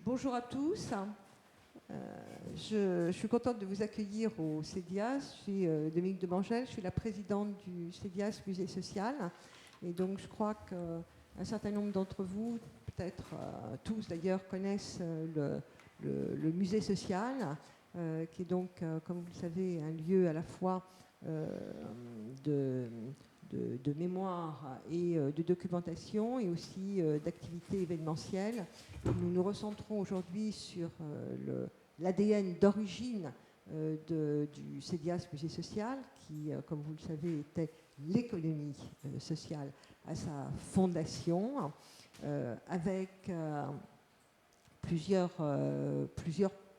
Bonjour à tous. Je suis contente de vous accueillir au CEDIAS. Je suis Dominique de Bangel, je suis la présidente du CEDIAS Musée Social. Et donc je crois qu'un certain nombre d'entre vous, peut-être tous d'ailleurs, connaissent le Musée Social, qui est donc, comme vous le savez, un lieu à la fois de mémoire et de documentation et aussi d'activités événementielles. Nous nous recentrons aujourd'hui sur l'ADN d'origine du CEDIAS Musée Social, qui, comme vous le savez, était l'économie sociale à sa fondation, avec plusieurs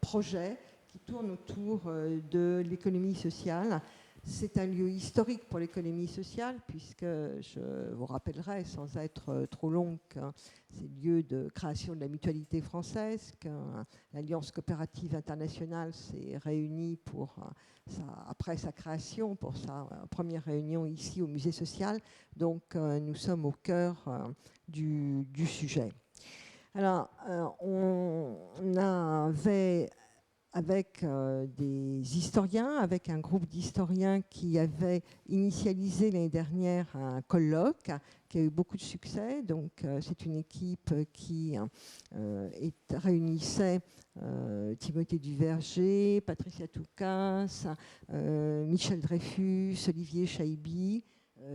projets qui tournent autour de l'économie sociale. C'est un lieu historique pour l'économie sociale, puisque je vous rappellerai, sans être trop long, que c'est le lieu de création de la mutualité française, que l'Alliance coopérative internationale s'est réunie après sa création, pour sa première réunion ici au Musée social. Donc nous sommes au cœur du sujet. Alors, on avait avec des historiens, avec un groupe d'historiens qui avait initialisé l'année dernière un colloque qui a eu beaucoup de succès. Donc c'est une équipe qui réunissait Timothée Duverger, Patricia Toukas, Michel Dreyfus, Olivier Chaibi,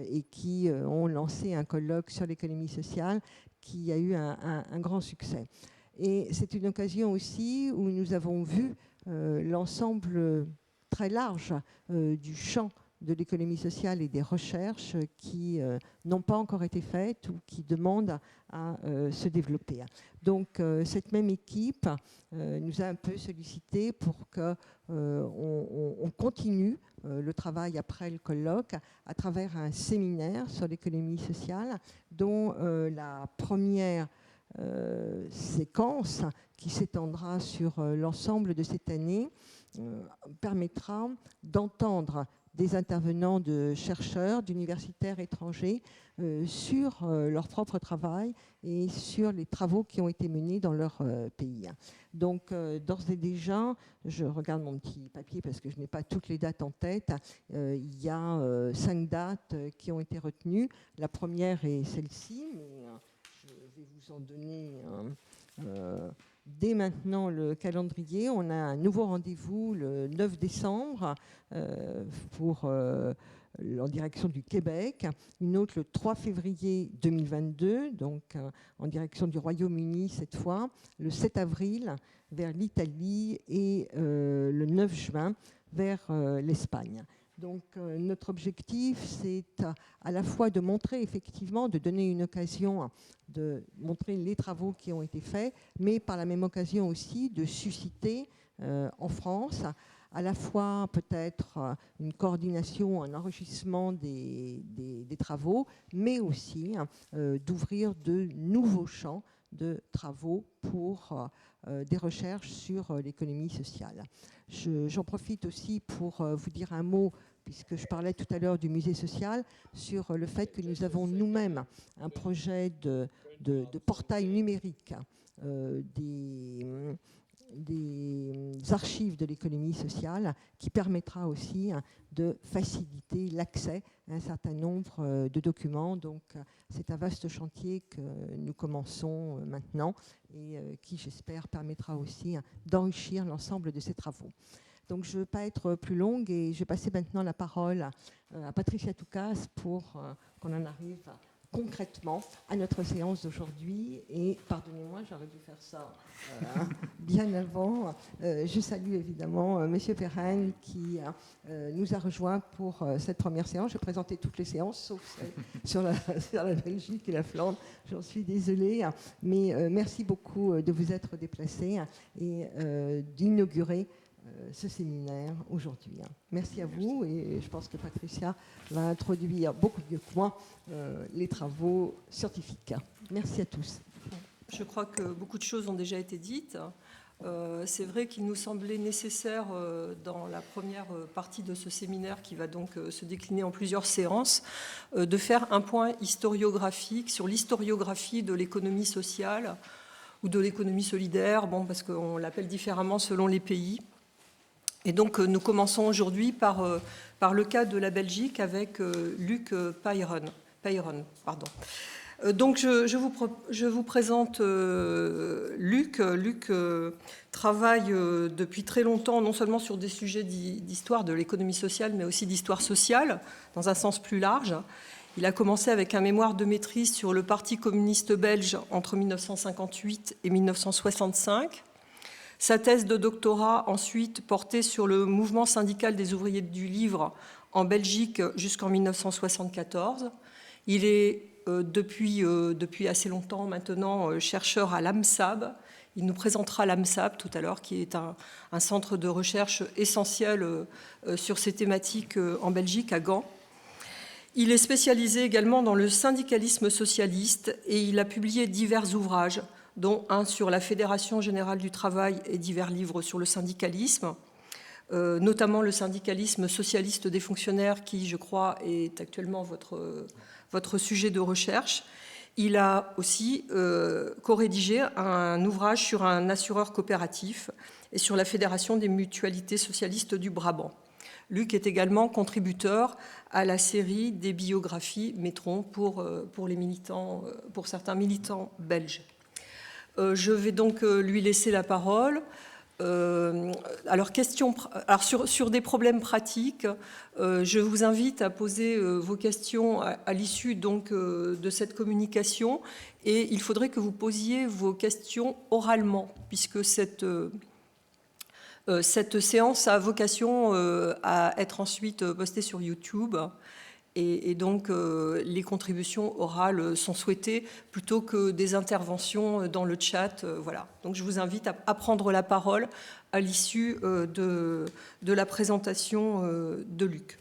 et qui ont lancé un colloque sur l'économie sociale qui a eu un grand succès. Et c'est une occasion aussi où nous avons vu l'ensemble très large du champ de l'économie sociale et des recherches qui n'ont pas encore été faites ou qui demandent à se développer. Donc cette même équipe nous a un peu sollicité pour qu'on continue le travail après le colloque à travers un séminaire sur l'économie sociale dont la première séquence qui s'étendra sur l'ensemble de cette année permettra d'entendre des intervenants de chercheurs, d'universitaires étrangers sur leur propre travail et sur les travaux qui ont été menés dans leur pays. Donc d'ores et déjà, je regarde mon petit papier parce que je n'ai pas toutes les dates en tête, il y a 5 dates qui ont été retenues. La première est celle-ci, mais je vais vous en donner dès maintenant le calendrier. On a un nouveau rendez-vous le 9 décembre en direction du Québec, une autre le 3 février 2022, donc en direction du Royaume-Uni cette fois, le 7 avril vers l'Italie et le 9 juin vers l'Espagne. Donc notre objectif, c'est à la fois de montrer effectivement, de donner une occasion de montrer les travaux qui ont été faits, mais par la même occasion aussi de susciter en France à la fois peut-être une coordination, un enrichissement des travaux, mais aussi d'ouvrir de nouveaux champs de travaux pour des recherches sur l'économie sociale. J'en profite aussi pour vous dire un mot, puisque je parlais tout à l'heure du musée social, sur le fait que nous avons nous-mêmes un projet de portail numérique des archives de l'économie sociale qui permettra aussi de faciliter l'accès à un certain nombre de documents. Donc c'est un vaste chantier que nous commençons maintenant et qui, j'espère, permettra aussi d'enrichir l'ensemble de ces travaux. Donc je ne veux pas être plus longue et je vais passer maintenant la parole à Patricia Toukas pour qu'on en arrive concrètement à notre séance d'aujourd'hui. Et pardonnez-moi, j'aurais dû faire ça bien avant. Je salue évidemment M. Perrin qui nous a rejoints pour cette première séance. Je vais présenter toutes les séances, sauf celle sur la Belgique et la Flandre. J'en suis désolée. Mais merci beaucoup de vous être déplacés et d'inaugurer ce séminaire aujourd'hui. Merci à vous et je pense que Patricia va introduire beaucoup mieux que moi les travaux scientifiques. Merci à tous. Je crois que beaucoup de choses ont déjà été dites. C'est vrai qu'il nous semblait nécessaire dans la première partie de ce séminaire qui va donc se décliner en plusieurs séances de faire un point historiographique sur l'historiographie de l'économie sociale ou de l'économie solidaire, bon, parce qu'on l'appelle différemment selon les pays. Et donc, nous commençons aujourd'hui par le cas de la Belgique avec Luc Peyron. Donc, je vous présente Luc. Luc travaille depuis très longtemps, non seulement sur des sujets d'histoire de l'économie sociale, mais aussi d'histoire sociale, dans un sens plus large. Il a commencé avec un mémoire de maîtrise sur le Parti communiste belge entre 1958 et 1965. Sa thèse de doctorat ensuite portait sur le mouvement syndical des ouvriers du livre en Belgique jusqu'en 1974. Il est depuis assez longtemps maintenant chercheur à l'AMSAB. Il nous présentera l'AMSAB tout à l'heure, qui est un centre de recherche essentiel sur ces thématiques en Belgique, à Gand. Il est spécialisé également dans le syndicalisme socialiste et il a publié divers ouvrages, dont un sur la Fédération générale du travail et divers livres sur le syndicalisme, notamment le syndicalisme socialiste des fonctionnaires, qui, je crois, est actuellement votre sujet de recherche. Il a aussi co-rédigé un ouvrage sur un assureur coopératif et sur la Fédération des mutualités socialistes du Brabant. Luc est également contributeur à la série des biographies Métron pour certains militants belges. Je vais donc lui laisser la parole. Alors, sur des problèmes pratiques, je vous invite à poser vos questions à l'issue donc de cette communication, et il faudrait que vous posiez vos questions oralement, puisque cette séance a vocation à être ensuite postée sur YouTube. Et donc, les contributions orales sont souhaitées plutôt que des interventions dans le chat. Voilà. Donc, je vous invite à prendre la parole à l'issue de la présentation de Luc.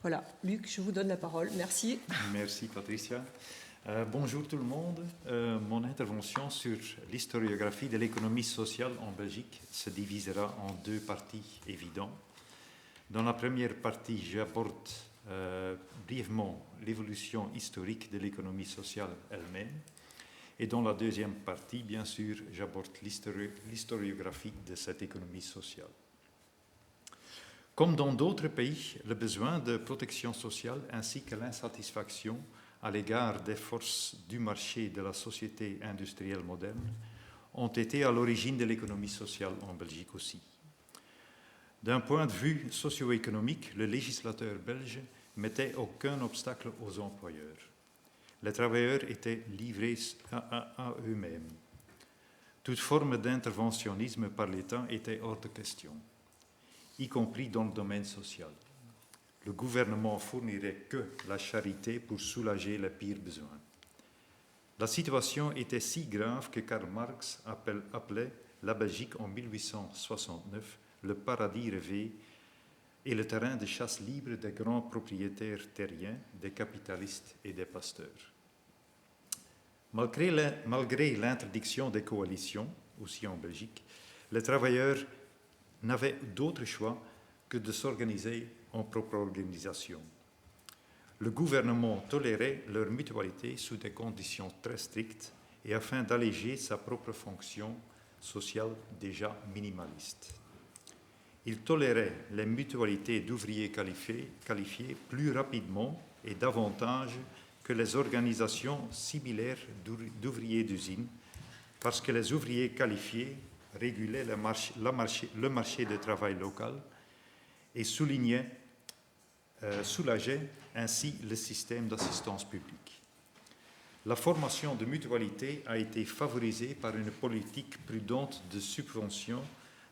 Voilà. Luc, je vous donne la parole. Merci. Merci, Patricia. Bonjour tout le monde. Mon intervention sur l'historiographie de l'économie sociale en Belgique se divisera en deux parties évidentes. Dans la première partie, j'aborde brièvement l'évolution historique de l'économie sociale elle-même. Et dans la deuxième partie, bien sûr, j'aborde l'historiographie de cette économie sociale. Comme dans d'autres pays, le besoin de protection sociale ainsi que l'insatisfaction à l'égard des forces du marché de la société industrielle moderne ont été à l'origine de l'économie sociale en Belgique aussi. D'un point de vue socio-économique, le législateur belge mettait aucun obstacle aux employeurs. Les travailleurs étaient livrés à eux-mêmes. Toute forme d'interventionnisme par l'État était hors de question, y compris dans le domaine social. Le gouvernement fournirait que la charité pour soulager les pires besoins. La situation était si grave que Karl Marx appelait la Belgique en 1869 le paradis rêvé et le terrain de chasse libre des grands propriétaires terriens, des capitalistes et des pasteurs. Malgré l'interdiction des coalitions, aussi en Belgique, les travailleurs n'avaient d'autre choix que de s'organiser en propre organisation. Le gouvernement tolérait leur mutualité sous des conditions très strictes et afin d'alléger sa propre fonction sociale déjà minimaliste. Il tolérait les mutualités d'ouvriers qualifiés plus rapidement et davantage que les organisations similaires d'ouvriers d'usine, parce que les ouvriers qualifiés régulaient le marché du travail local et soulageaient ainsi le système d'assistance publique. La formation de mutualité a été favorisée par une politique prudente de subvention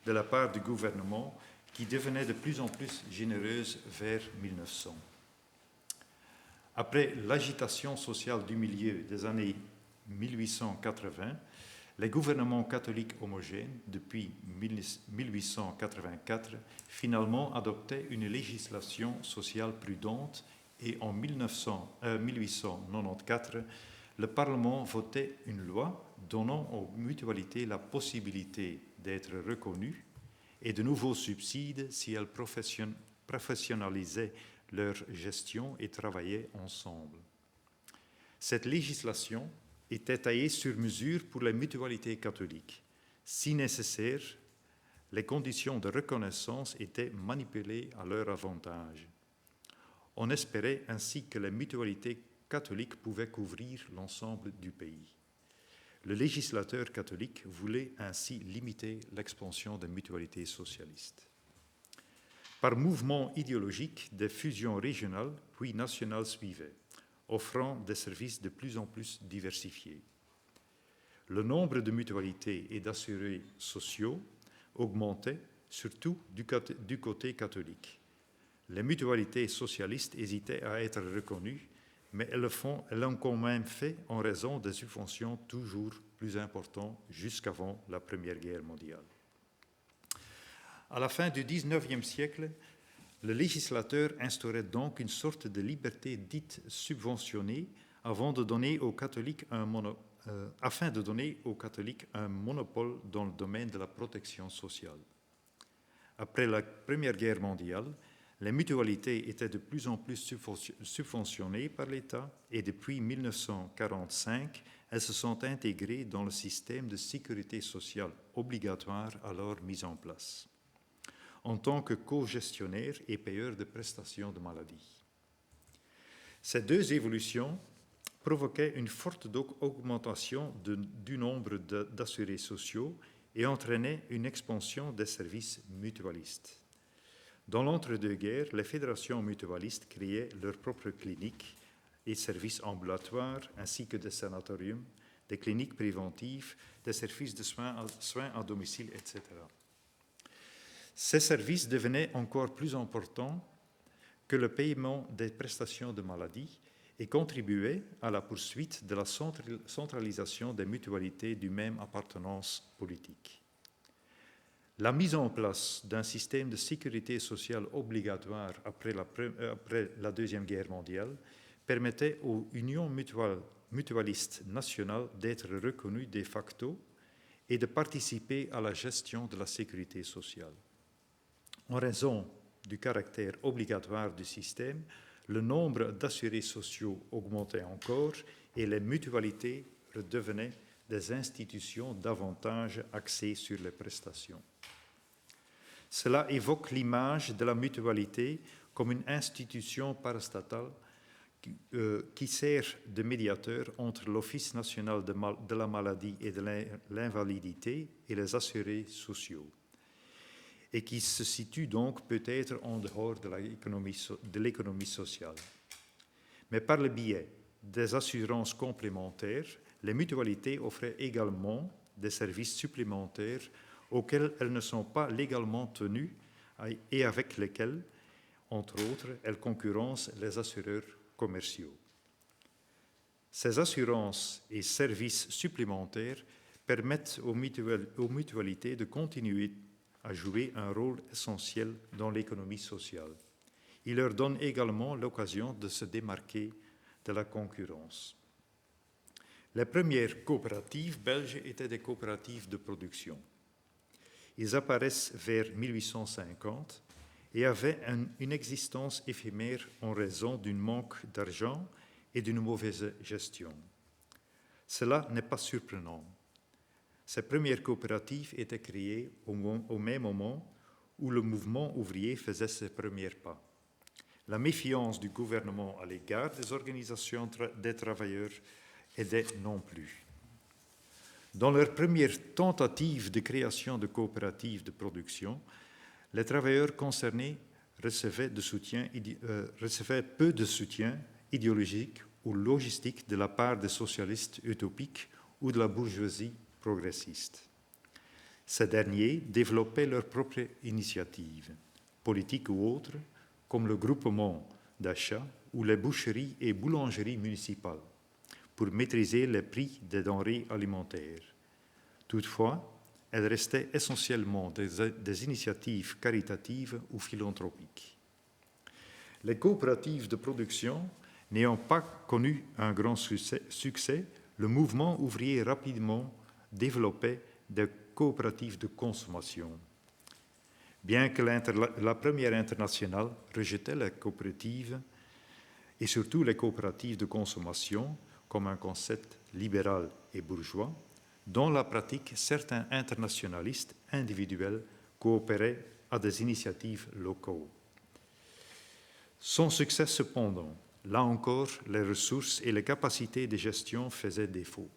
de la part du gouvernement qui devenait de plus en plus généreuse vers 1900. Après l'agitation sociale du milieu des années 1880, les gouvernements catholiques homogènes, depuis 1884, finalement adoptaient une législation sociale prudente et en 1894, le Parlement votait une loi donnant aux mutualités la possibilité d'être reconnues et de nouveaux subsides si elles professionnalisaient leur gestion et travaillaient ensemble. Cette législation était taillé sur mesure pour les mutualités catholiques. Si nécessaire, les conditions de reconnaissance étaient manipulées à leur avantage. On espérait ainsi que les mutualités catholiques pouvaient couvrir l'ensemble du pays. Le législateur catholique voulait ainsi limiter l'expansion des mutualités socialistes. Par mouvement idéologique, des fusions régionales puis nationales suivaient, offrant des services de plus en plus diversifiés. Le nombre de mutualités et d'assurés sociaux augmentait, surtout du côté catholique. Les mutualités socialistes hésitaient à être reconnues, mais elles l'ont quand même fait en raison des subventions toujours plus importantes jusqu'avant la Première Guerre mondiale. À la fin du XIXe siècle, le législateur instaurait donc une sorte de liberté dite subventionnée afin de donner aux catholiques un monopole dans le domaine de la protection sociale. Après la Première Guerre mondiale, les mutualités étaient de plus en plus subventionnées par l'État et depuis 1945, elles se sont intégrées dans le système de sécurité sociale obligatoire alors mis en place, en tant que co-gestionnaire et payeur de prestations de maladie. Ces deux évolutions provoquaient une forte augmentation du nombre d'assurés sociaux et entraînaient une expansion des services mutualistes. Dans l'entre-deux-guerres, les fédérations mutualistes créaient leurs propres cliniques et services ambulatoires, ainsi que des sanatoriums, des cliniques préventives, des services de soins à domicile, etc. Ces services devenaient encore plus importants que le paiement des prestations de maladie et contribuaient à la poursuite de la centralisation des mutualités du même appartenance politique. La mise en place d'un système de sécurité sociale obligatoire après la Deuxième Guerre mondiale permettait aux unions mutualistes nationales d'être reconnues de facto et de participer à la gestion de la sécurité sociale. En raison du caractère obligatoire du système, le nombre d'assurés sociaux augmentait encore et les mutualités redevenaient des institutions davantage axées sur les prestations. Cela évoque l'image de la mutualité comme une institution parastatale qui sert de médiateur entre l'Office national de la maladie et de l'invalidité et les assurés sociaux, et qui se situe donc peut-être en dehors de l'économie sociale. Mais par le biais des assurances complémentaires, les mutualités offraient également des services supplémentaires auxquelles elles ne sont pas légalement tenues et avec lesquels, entre autres, elles concurrencent les assureurs commerciaux. Ces assurances et services supplémentaires permettent aux mutualités de continuer à jouer un rôle essentiel dans l'économie sociale. Ils leur donnent également l'occasion de se démarquer de la concurrence. Les premières coopératives belges étaient des coopératives de production. Ils apparaissent vers 1850 et avaient une existence éphémère en raison d'un manque d'argent et d'une mauvaise gestion. Cela n'est pas surprenant. Ces premières coopératives étaient créées au même moment où le mouvement ouvrier faisait ses premiers pas. La méfiance du gouvernement à l'égard des organisations des travailleurs aidait non plus. Dans leur première tentative de création de coopératives de production, les travailleurs concernés recevaient peu de soutien idéologique ou logistique de la part des socialistes utopiques ou de la bourgeoisie progressiste. Ces derniers développaient leurs propres initiatives, politiques ou autres, comme le groupement d'achat ou les boucheries et boulangeries municipales, pour maîtriser les prix des denrées alimentaires. Toutefois, elles restaient essentiellement des initiatives caritatives ou philanthropiques. Les coopératives de production n'ayant pas connu un grand succès, le mouvement ouvrier rapidement développait des coopératives de consommation. Bien que la première internationale rejetait les coopératives et surtout les coopératives de consommation, comme un concept libéral et bourgeois. Dans la pratique, certains internationalistes individuels coopéraient à des initiatives locales. Sans succès cependant, là encore, les ressources et les capacités de gestion faisaient défaut.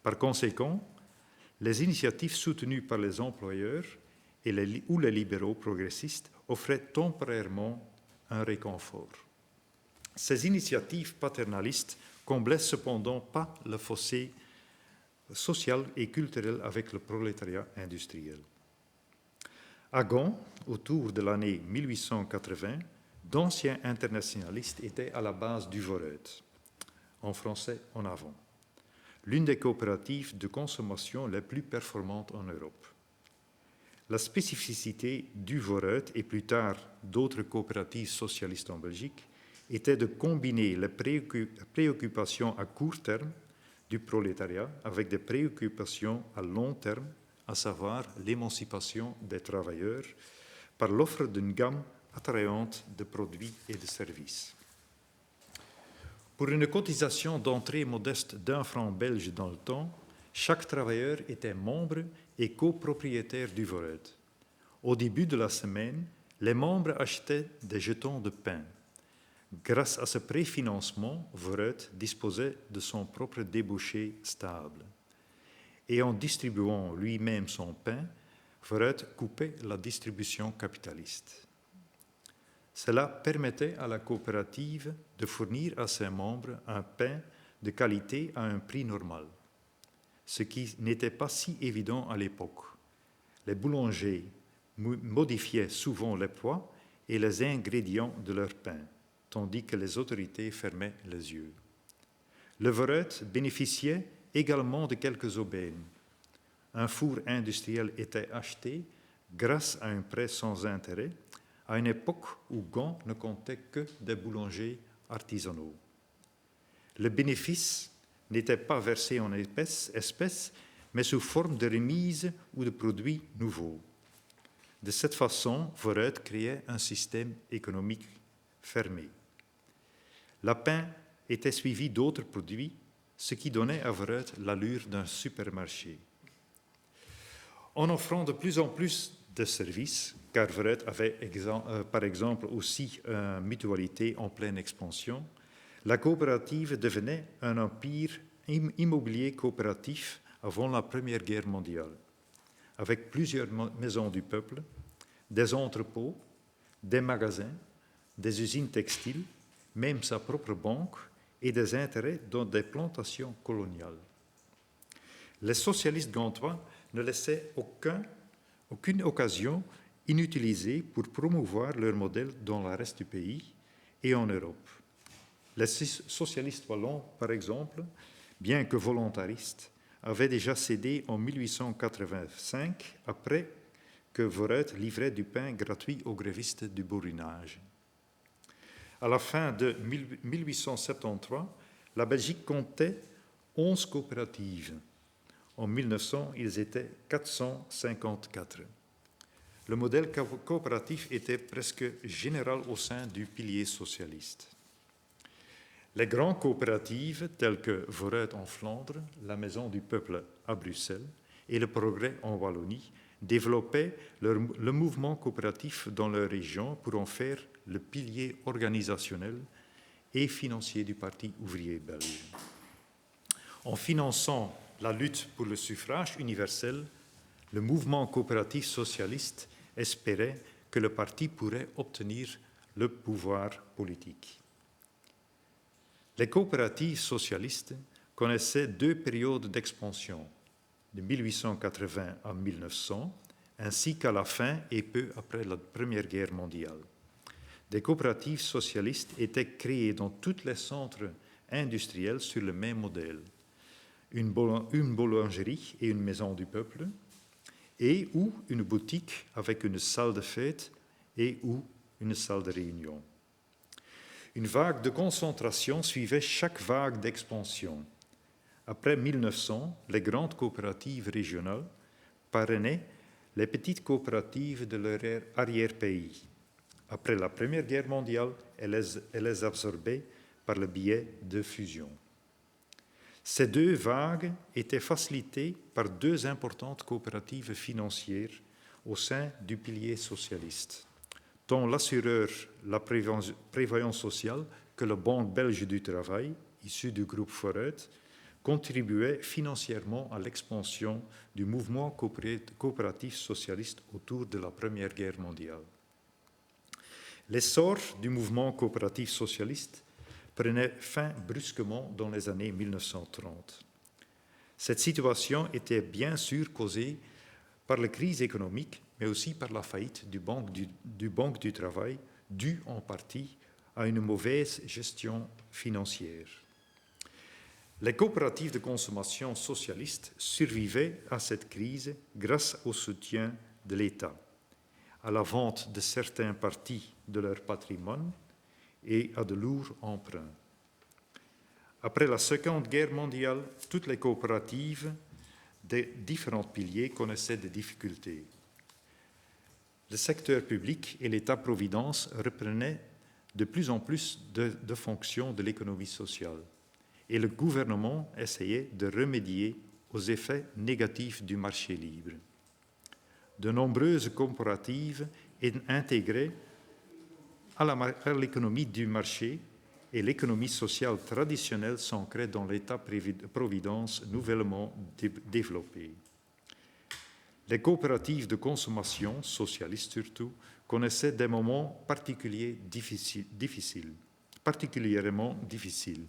Par conséquent, les initiatives soutenues par les employeurs ou les libéraux progressistes offraient temporairement un réconfort. Ces initiatives paternalistes comblaient cependant pas le fossé social et culturel avec le prolétariat industriel. À Gand, autour de l'année 1880, d'anciens internationalistes étaient à la base du Vooruit, en français En Avant, l'une des coopératives de consommation les plus performantes en Europe. La spécificité du Vooruit et plus tard d'autres coopératives socialistes en Belgique était de combiner les préoccupations à court terme du prolétariat avec des préoccupations à long terme, à savoir l'émancipation des travailleurs par l'offre d'une gamme attrayante de produits et de services. Pour une cotisation d'entrée modeste d'1 franc belge dans le temps, chaque travailleur était membre et copropriétaire du Vooruit. Au début de la semaine, les membres achetaient des jetons de pain. Grâce à ce préfinancement, Vooruit disposait de son propre débouché stable. Et en distribuant lui-même son pain, Vooruit coupait la distribution capitaliste. Cela permettait à la coopérative de fournir à ses membres un pain de qualité à un prix normal, ce qui n'était pas si évident à l'époque. Les boulangers modifiaient souvent les poids et les ingrédients de leur pain, tandis que les autorités fermaient les yeux. Le Vooruit bénéficiait également de quelques aubaines. Un four industriel était acheté grâce à un prêt sans intérêt, à une époque où Gand ne comptait que des boulangers artisanaux. Le bénéfice n'était pas versé en espèces, mais sous forme de remises ou de produits nouveaux. De cette façon, Vooruit créait un système économique fermé. La pain était suivi d'autres produits, ce qui donnait à Vooruit l'allure d'un supermarché. En offrant de plus en plus de services, car Vooruit avait par exemple aussi une mutualité en pleine expansion, la coopérative devenait un empire immobilier coopératif avant la Première Guerre mondiale, avec plusieurs maisons du peuple, des entrepôts, des magasins, des usines textiles, même sa propre banque et des intérêts dans des plantations coloniales. Les socialistes gantois ne laissaient aucune occasion inutilisée pour promouvoir leur modèle dans le reste du pays et en Europe. Les socialistes wallons, par exemple, bien que volontaristes, avaient déjà cédé en 1885 après que Vooruit livrait du pain gratuit aux grévistes du bourrinage. À la fin de 1873, la Belgique comptait 11 coopératives. En 1900, ils étaient 454. Le modèle coopératif était presque général au sein du pilier socialiste. Les grandes coopératives, telles que Vooruit en Flandre, la Maison du Peuple à Bruxelles et le Progrès en Wallonie, développaient le mouvement coopératif dans leur région pour en faire le pilier organisationnel et financier du Parti ouvrier belge. En finançant la lutte pour le suffrage universel, le mouvement coopératif socialiste espérait que le parti pourrait obtenir le pouvoir politique. Les coopératives socialistes connaissaient deux périodes d'expansion, de 1880 à 1900, ainsi qu'à la fin et peu après la Première Guerre mondiale. Des coopératives socialistes étaient créées dans tous les centres industriels sur le même modèle. Une boulangerie et une maison du peuple, et ou une boutique avec une salle de fête et ou une salle de réunion. Une vague de concentration suivait chaque vague d'expansion. Après 1900, les grandes coopératives régionales parrainaient les petites coopératives de leur arrière-pays. Après la Première Guerre mondiale, elles les absorbaient par le biais de fusion. Ces deux vagues étaient facilitées par deux importantes coopératives financières au sein du pilier socialiste, tant l'assureur, la prévoyance sociale, que la Banque belge du travail, issue du groupe Foret, contribuaient financièrement à l'expansion du mouvement coopératif socialiste autour de la Première Guerre mondiale. L'essor du mouvement coopératif socialiste prenait fin brusquement dans les années 1930. Cette situation était bien sûr causée par la crise économique, mais aussi par la faillite du Banque du travail, due en partie à une mauvaise gestion financière. Les coopératives de consommation socialistes survivaient à cette crise grâce au soutien de l'État, à la vente de certaines parties de leur patrimoine et à de lourds emprunts. Après la Seconde Guerre mondiale, toutes les coopératives des différents piliers connaissaient des difficultés. Le secteur public et l'État-providence reprenaient de plus en plus de fonctions de l'économie sociale et le gouvernement essayait de remédier aux effets négatifs du marché libre. De nombreuses coopératives intégrées à l'économie du marché et l'économie sociale traditionnelle s'ancrait dans l'État-providence nouvellement développé. Les coopératives de consommation, socialistes surtout, connaissaient des moments particulièrement difficiles.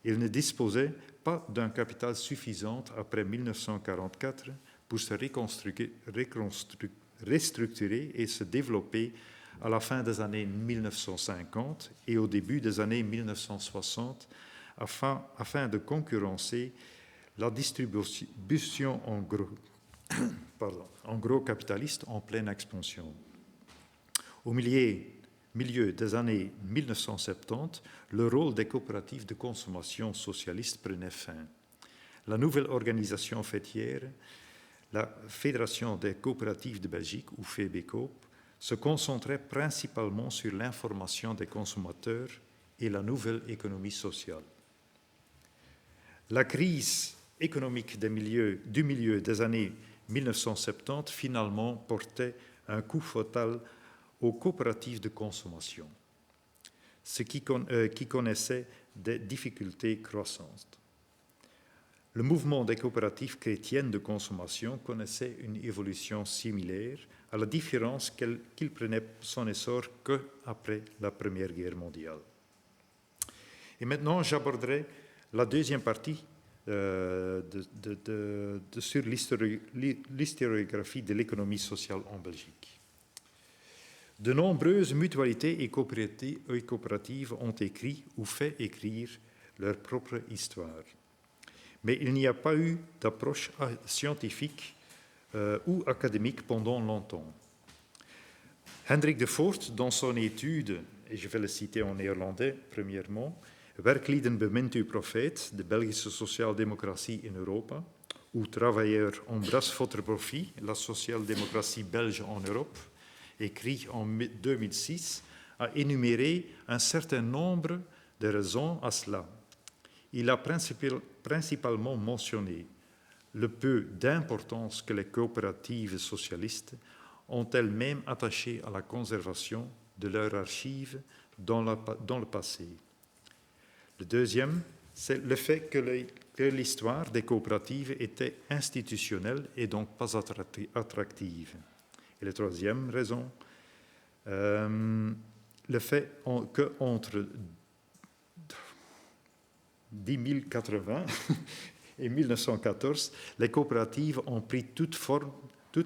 Ils ne disposaient pas d'un capital suffisant après 1944 pour se restructurer et se développer à la fin des années 1950 et au début des années 1960 afin de concurrencer la distribution en gros capitaliste en pleine expansion. Au milieu des années 1970, le rôle des coopératives de consommation socialiste prenait fin. La nouvelle organisation faîtière, la Fédération des coopératives de Belgique, ou FEBECOOP, se concentrait principalement sur l'information des consommateurs et la nouvelle économie sociale. La crise économique du milieu des années 1970 finalement portait un coup fatal aux coopératives de consommation, qui connaissaient des difficultés croissantes. Le mouvement des coopératives chrétiennes de consommation connaissait une évolution similaire, à la différence qu'il prenait son essor qu'après la Première Guerre mondiale. Et maintenant, j'aborderai la deuxième partie sur l'historiographie de l'économie sociale en Belgique. De nombreuses mutualités et coopératives ont écrit ou fait écrire leur propre histoire. Mais il n'y a pas eu d'approche scientifique ou académique pendant longtemps. Hendrik de Voort, dans son étude, et je vais le citer en néerlandais premièrement, Werklieden bemint uw profeet, de Belgische sociaaldemocratie in Europa, ou Travailleurs embrassent votre profit, la sociale-démocratie belge en Europe, écrit en 2006, a énuméré un certain nombre de raisons à cela. Il a principalement mentionné le peu d'importance que les coopératives socialistes ont elles-mêmes attaché à la conservation de leurs archives dans le passé. Le deuxième, c'est le fait que l'histoire des coopératives était institutionnelle et donc pas attractive. Et la troisième raison, le fait qu'entre 1080 et 1914, les coopératives ont pris toutes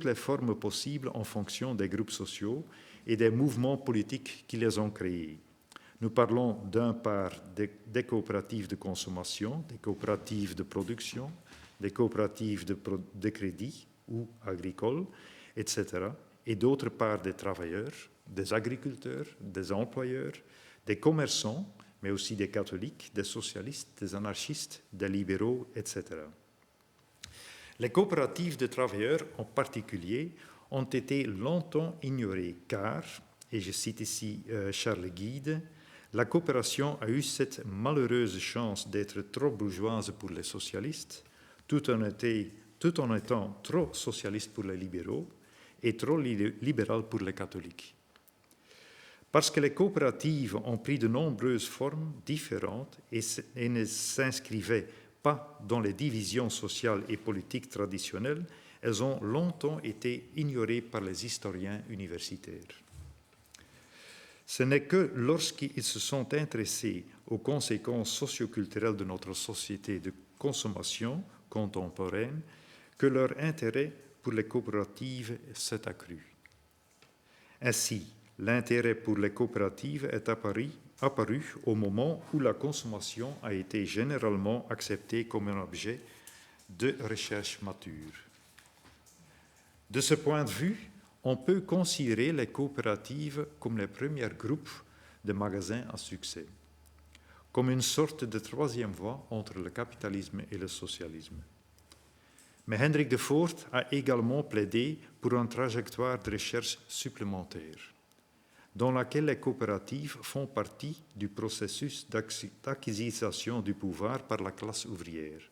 les formes possibles en fonction des groupes sociaux et des mouvements politiques qui les ont créés. Nous parlons d'un part des coopératives de consommation, des coopératives de production, des coopératives de crédit ou agricoles, etc. Et d'autre part des travailleurs, des agriculteurs, des employeurs, des commerçants, mais aussi des catholiques, des socialistes, des anarchistes, des libéraux, etc. Les coopératives de travailleurs en particulier ont été longtemps ignorées car, et je cite ici Charles Guide, la coopération a eu cette malheureuse chance d'être trop bourgeoise pour les socialistes, tout en étant trop socialiste pour les libéraux et trop libérale pour les catholiques. Parce que les coopératives ont pris de nombreuses formes différentes et ne s'inscrivaient pas dans les divisions sociales et politiques traditionnelles, elles ont longtemps été ignorées par les historiens universitaires. Ce n'est que lorsqu'ils se sont intéressés aux conséquences socioculturelles de notre société de consommation contemporaine que leur intérêt pour les coopératives s'est accru. Ainsi, l'intérêt pour les coopératives est apparu au moment où la consommation a été généralement acceptée comme un objet de recherche mature. De ce point de vue, on peut considérer les coopératives comme les premiers groupes de magasins à succès, comme une sorte de troisième voie entre le capitalisme et le socialisme. Mais Hendrik de Voort a également plaidé pour une trajectoire de recherche supplémentaire, dans laquelle les coopératives font partie du processus d'acquisition du pouvoir par la classe ouvrière.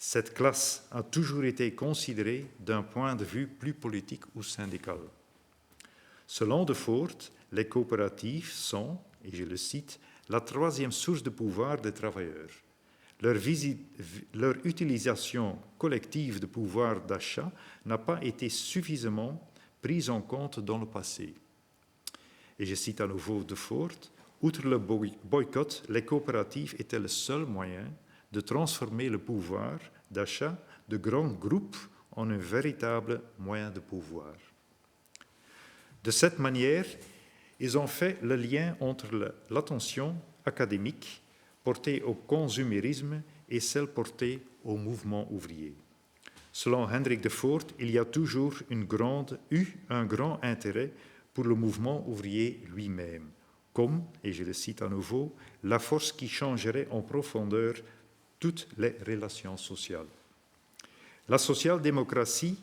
Cette classe a toujours été considérée d'un point de vue plus politique ou syndical. Selon de Voort, les coopératives sont, et je le cite, la troisième source de pouvoir des travailleurs. Leur utilisation collective de pouvoir d'achat n'a pas été suffisamment prise en compte dans le passé. Et je cite à nouveau de Voort, outre le boycott, les coopératives étaient le seul moyen de transformer le pouvoir d'achat de grands groupes en un véritable moyen de pouvoir. De cette manière, ils ont fait le lien entre l'attention académique portée au consumérisme et celle portée au mouvement ouvrier. Selon Hendrik de Voort, il y a toujours un grand intérêt pour le mouvement ouvrier lui-même, comme, et je le cite à nouveau, la force qui changerait en profondeur toutes les relations sociales. La social-démocratie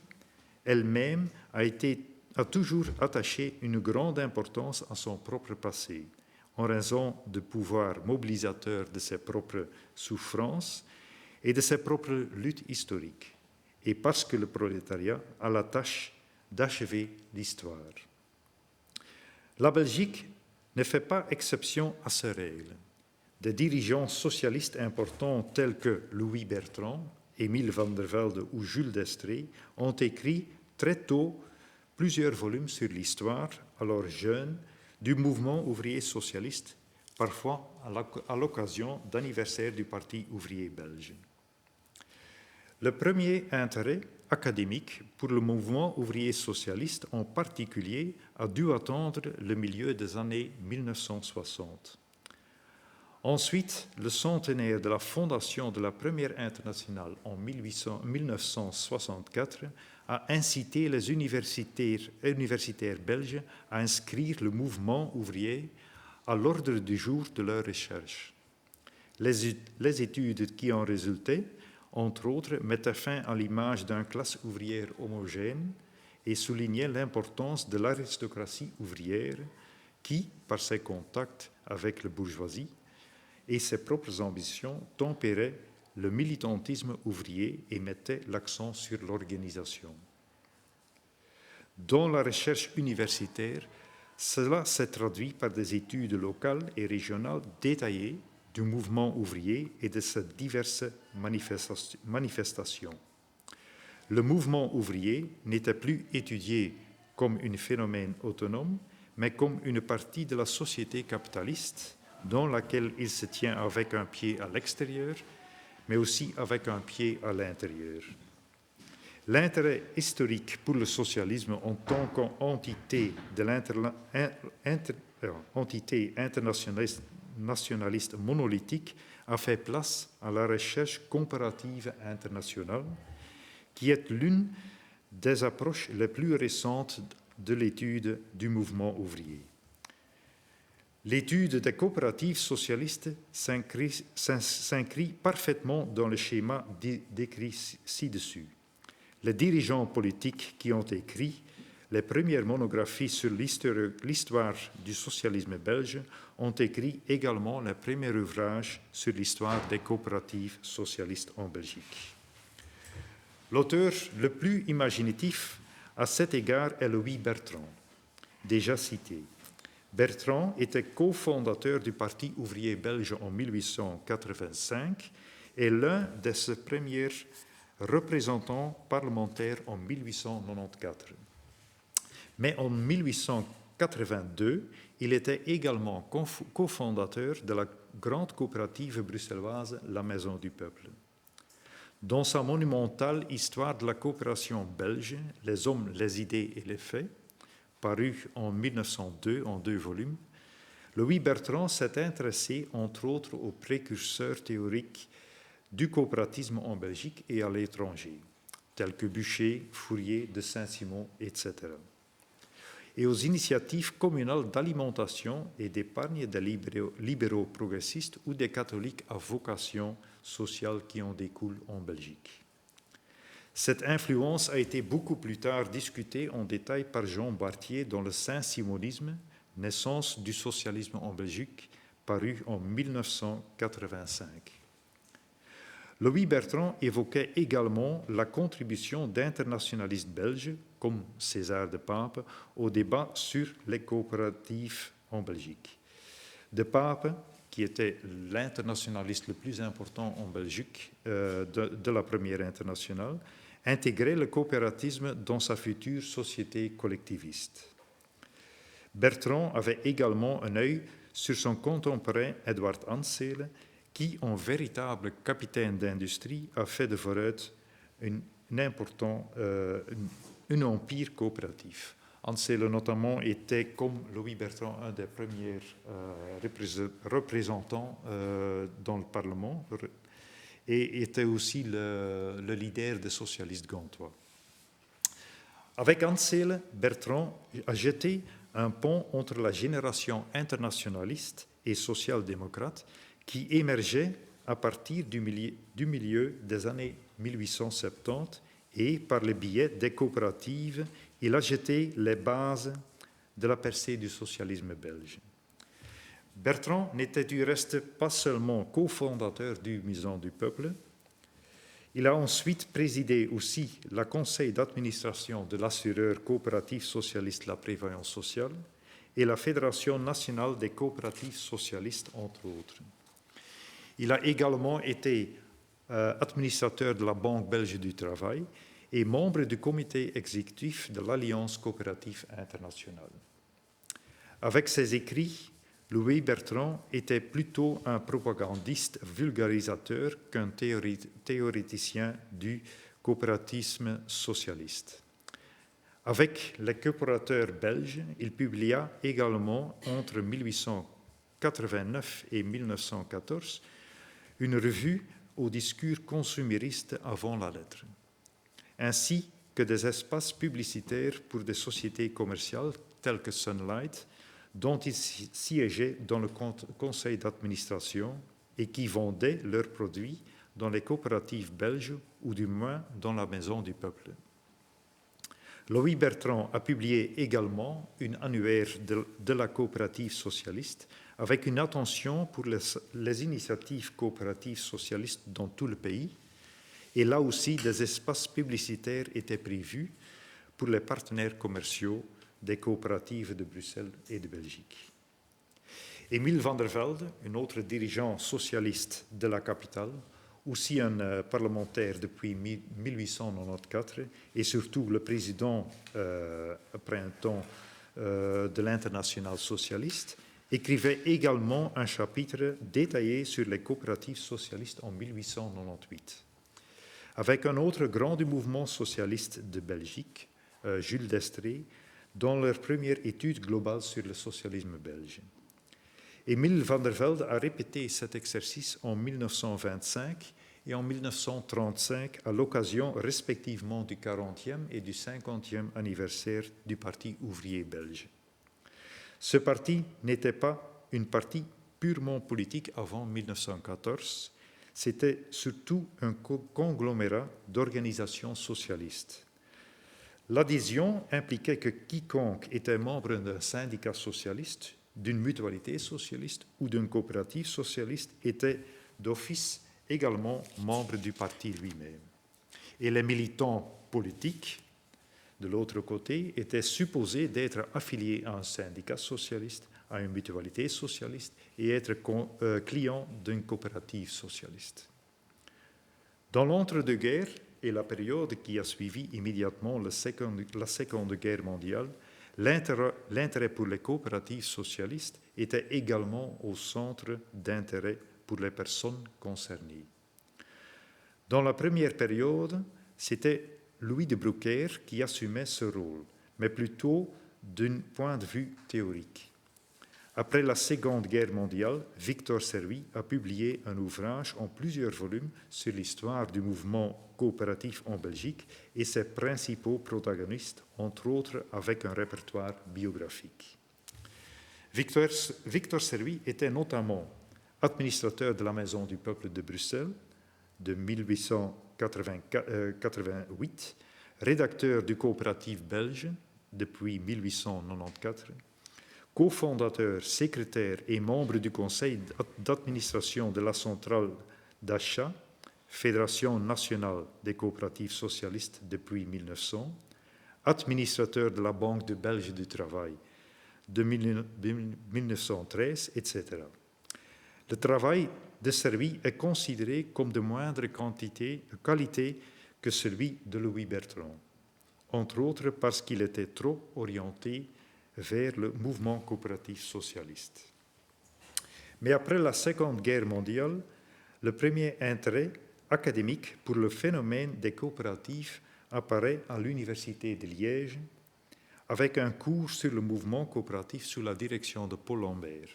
elle-même a toujours attaché une grande importance à son propre passé, en raison du pouvoir mobilisateur de ses propres souffrances et de ses propres luttes historiques, et parce que le prolétariat a la tâche d'achever l'histoire. La Belgique ne fait pas exception à ces règles. Des dirigeants socialistes importants tels que Louis Bertrand, Émile van der Velde ou Jules Destrée ont écrit très tôt plusieurs volumes sur l'histoire, alors jeune, du mouvement ouvrier socialiste, parfois à l'occasion d'anniversaire du Parti ouvrier belge. Le premier intérêt académique pour le mouvement ouvrier socialiste en particulier a dû attendre le milieu des années 1960. Ensuite, le centenaire de la fondation de la première internationale en 1964 a incité les universitaires belges à inscrire le mouvement ouvrier à l'ordre du jour de leurs recherches. Les études qui en résultaient, entre autres, mettaient fin à l'image d'une classe ouvrière homogène et soulignaient l'importance de l'aristocratie ouvrière qui, par ses contacts avec la bourgeoisie et ses propres ambitions, tempérait le militantisme ouvrier et mettait l'accent sur l'organisation. Dans la recherche universitaire, cela s'est traduit par des études locales et régionales détaillées du mouvement ouvrier et de ses diverses manifestations. Le mouvement ouvrier n'était plus étudié comme un phénomène autonome, mais comme une partie de la société capitaliste dans laquelle il se tient avec un pied à l'extérieur, mais aussi avec un pied à l'intérieur. L'intérêt historique pour le socialisme en tant qu'entité internationaliste monolithique a fait place à la recherche comparative internationale, qui est l'une des approches les plus récentes de l'étude du mouvement ouvrier. L'étude des coopératives socialistes s'inscrit parfaitement dans le schéma décrit ci-dessus. Les dirigeants politiques qui ont écrit les premières monographies sur l'histoire du socialisme belge ont écrit également le premier ouvrage sur l'histoire des coopératives socialistes en Belgique. L'auteur le plus imaginatif à cet égard est Louis Bertrand, déjà cité. Bertrand était cofondateur du Parti ouvrier belge en 1885 et l'un de ses premiers représentants parlementaires en 1894. Mais en 1882, il était également cofondateur de la grande coopérative bruxelloise La Maison du Peuple. Dans sa monumentale Histoire de la coopération belge, Les hommes, les idées et les faits, paru en 1902 en 2 volumes, Louis Bertrand s'est intéressé entre autres aux précurseurs théoriques du coopératisme en Belgique et à l'étranger, tels que Buchet, Fourier, de Saint-Simon, etc. Et aux initiatives communales d'alimentation et d'épargne des libéraux progressistes ou des catholiques à vocation sociale qui en découlent en Belgique. Cette influence a été beaucoup plus tard discutée en détail par Jean Barthier dans le Saint-Simonisme, naissance du socialisme en Belgique, paru en 1985. Louis Bertrand évoquait également la contribution d'internationalistes belges, comme César de Pape, au débat sur les coopératives en Belgique. De Pape, qui était l'internationaliste le plus important en Belgique de la première internationale, intégrait le coopératisme dans sa future société collectiviste. Bertrand avait également un œil sur son contemporain Edward Ansel, qui, en véritable capitaine d'industrie, a fait de Vooruit un empire coopératif. Ansel, notamment, était, comme Louis Bertrand, un des premiers représentants dans le Parlement et était aussi le leader des socialistes gantois. Avec Ansel, Bertrand a jeté un pont entre la génération internationaliste et social-démocrate qui émergeait à partir du milieu des années 1870 et, par le biais des coopératives, il a jeté les bases de la percée du socialisme belge. Bertrand n'était du reste pas seulement cofondateur du Maison du Peuple, il a ensuite présidé aussi le conseil d'administration de l'assureur coopératif socialiste La Prévoyance sociale et la Fédération nationale des coopératives socialistes, entre autres. Il a également été administrateur de la Banque belge du travail et membre du comité exécutif de l'Alliance coopérative internationale. Avec ses écrits, Louis Bertrand était plutôt un propagandiste vulgarisateur qu'un théoréticien du coopératisme socialiste. Avec les coopérateurs belges, il publia également entre 1889 et 1914 une revue au discours consumériste avant la lettre, ainsi que des espaces publicitaires pour des sociétés commerciales telles que Sunlight, dont il siégeait dans le conseil d'administration et qui vendaient leurs produits dans les coopératives belges ou du moins dans la Maison du Peuple. Louis Bertrand a publié également une annuaire de la coopérative socialiste avec une attention pour les initiatives coopératives socialistes dans tout le pays. Et là aussi, des espaces publicitaires étaient prévus pour les partenaires commerciaux des coopératives de Bruxelles et de Belgique. Émile van der Velde, un autre dirigeant socialiste de la capitale, aussi un parlementaire depuis 1894 et surtout le président, après un temps, de l'Internationale socialiste, écrivait également un chapitre détaillé sur les coopératives socialistes en 1898. Avec un autre grand du mouvement socialiste de Belgique, Jules Destrée, dans leur première étude globale sur le socialisme belge. Émile van der Velde a répété cet exercice en 1925 et en 1935 à l'occasion respectivement du 40e et du 50e anniversaire du Parti ouvrier belge. Ce parti n'était pas une partie purement politique avant 1914, c'était surtout un conglomérat d'organisations socialistes. L'adhésion impliquait que quiconque était membre d'un syndicat socialiste, d'une mutualité socialiste ou d'une coopérative socialiste était d'office également membre du parti lui-même. Et les militants politiques, de l'autre côté, étaient supposés d'être affiliés à un syndicat socialiste, à une mutualité socialiste et être clients d'une coopérative socialiste. Dans l'entre-deux-guerres et la période qui a suivi immédiatement la Seconde Guerre mondiale, l'intérêt pour les coopératives socialistes était également au centre d'intérêt pour les personnes concernées. Dans la première période, c'était Louis de Broecker qui assumait ce rôle, mais plutôt d'un point de vue théorique. Après la Seconde Guerre mondiale, Victor Servi a publié un ouvrage en plusieurs volumes sur l'histoire du mouvement coopératif en Belgique et ses principaux protagonistes, entre autres avec un répertoire biographique. Victor Servi était notamment administrateur de la Maison du Peuple de Bruxelles de 1888, rédacteur du Coopératif belge depuis 1894, cofondateur, secrétaire et membre du conseil d'administration de la centrale d'achat, Fédération nationale des coopératives socialistes depuis 1900, administrateur de la Banque de Belge du Travail de 1913, etc. Le travail de Servi est considéré comme de moindre qualité que celui de Louis Bertrand, entre autres parce qu'il était trop orienté vers le mouvement coopératif socialiste. Mais après la Seconde Guerre mondiale, le premier intérêt académique pour le phénomène des coopératives apparaît à l'Université de Liège avec un cours sur le mouvement coopératif sous la direction de Paul Lambert,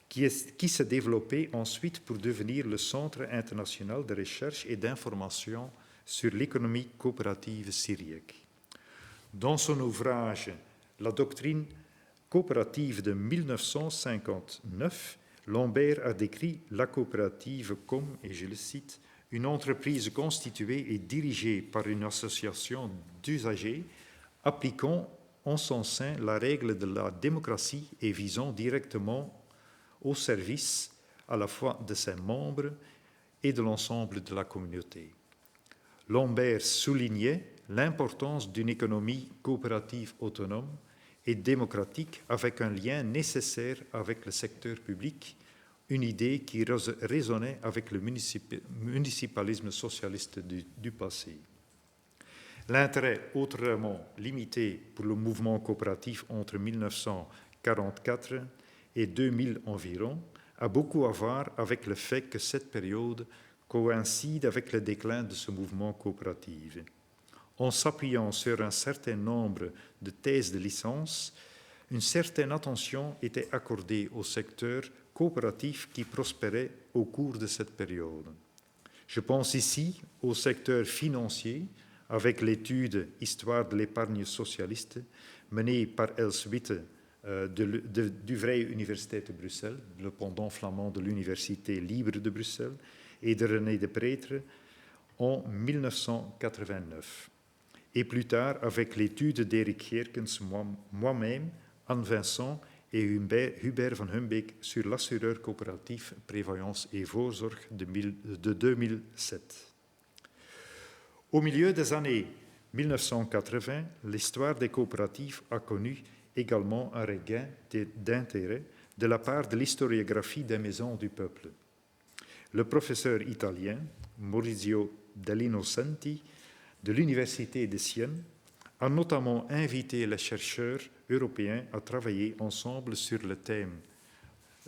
qui s'est développé ensuite pour devenir le Centre international de recherche et d'information sur l'économie coopérative syriaque. Dans son ouvrage « La doctrine coopérative de 1959 », Lambert a décrit la coopérative comme, et je le cite, une entreprise constituée et dirigée par une association d'usagers appliquant en son sein la règle de la démocratie et visant directement au service à la fois de ses membres et de l'ensemble de la communauté. Lambert soulignait l'importance d'une économie coopérative autonome et démocratique avec un lien nécessaire avec le secteur public, une idée qui résonnait avec le municipalisme socialiste du passé. L'intérêt autrement limité pour le mouvement coopératif entre 1944 et 2000 environ a beaucoup à voir avec le fait que cette période coïncide avec le déclin de ce mouvement coopératif. En s'appuyant sur un certain nombre de thèses de licence, une certaine attention était accordée au secteur coopératif qui prospérait au cours de cette période. Je pense ici au secteur financier, avec l'étude « Histoire de l'épargne socialiste » menée par Els Witte du Vrije Universiteit de Bruxelles, le pendant flamand de l'Université libre de Bruxelles, et de René de Pretre en 1989. Et plus tard avec l'étude d'Eric Geerkens, moi-même, Anne Vincent et Hubert van Humbeek sur l'assureur coopératif Prévoyance et Voorzorg de 2007. Au milieu des années 1980, l'histoire des coopératives a connu également un regain d'intérêt de la part de l'historiographie des maisons du peuple. Le professeur italien Maurizio Dell'Innocenti de l'Université de Sienne a notamment invité les chercheurs européens à travailler ensemble sur le thème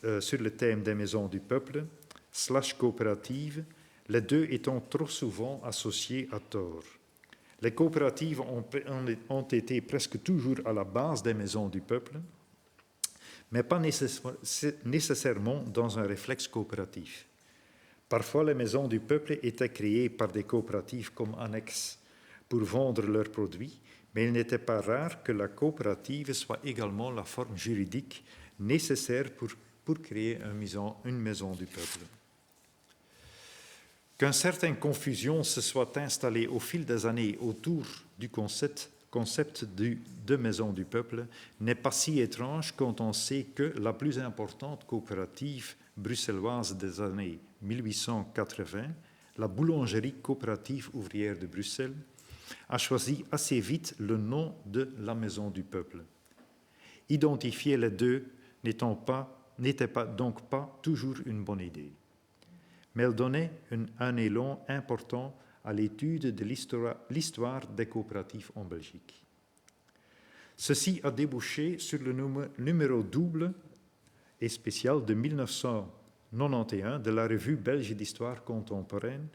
des maisons du peuple / coopératives, les deux étant trop souvent associés à tort. Les coopératives ont été presque toujours à la base des maisons du peuple, mais pas nécessairement dans un réflexe coopératif. Parfois, les maisons du peuple étaient créées par des coopératives comme annexes pour vendre leurs produits, mais il n'était pas rare que la coopérative soit également la forme juridique nécessaire pour créer une maison du peuple. Qu'une certaine confusion se soit installée au fil des années autour du concept de maison du peuple n'est pas si étrange quand on sait que la plus importante coopérative bruxelloise des années 1880, la boulangerie coopérative ouvrière de Bruxelles, a choisi assez vite le nom de la maison du peuple. Identifier les deux n'était donc pas toujours une bonne idée, mais elle donnait un élan important à l'étude de l'histoire des coopératives en Belgique. Ceci a débouché sur le numéro double et spécial de 1991 de la revue belge d'histoire contemporaine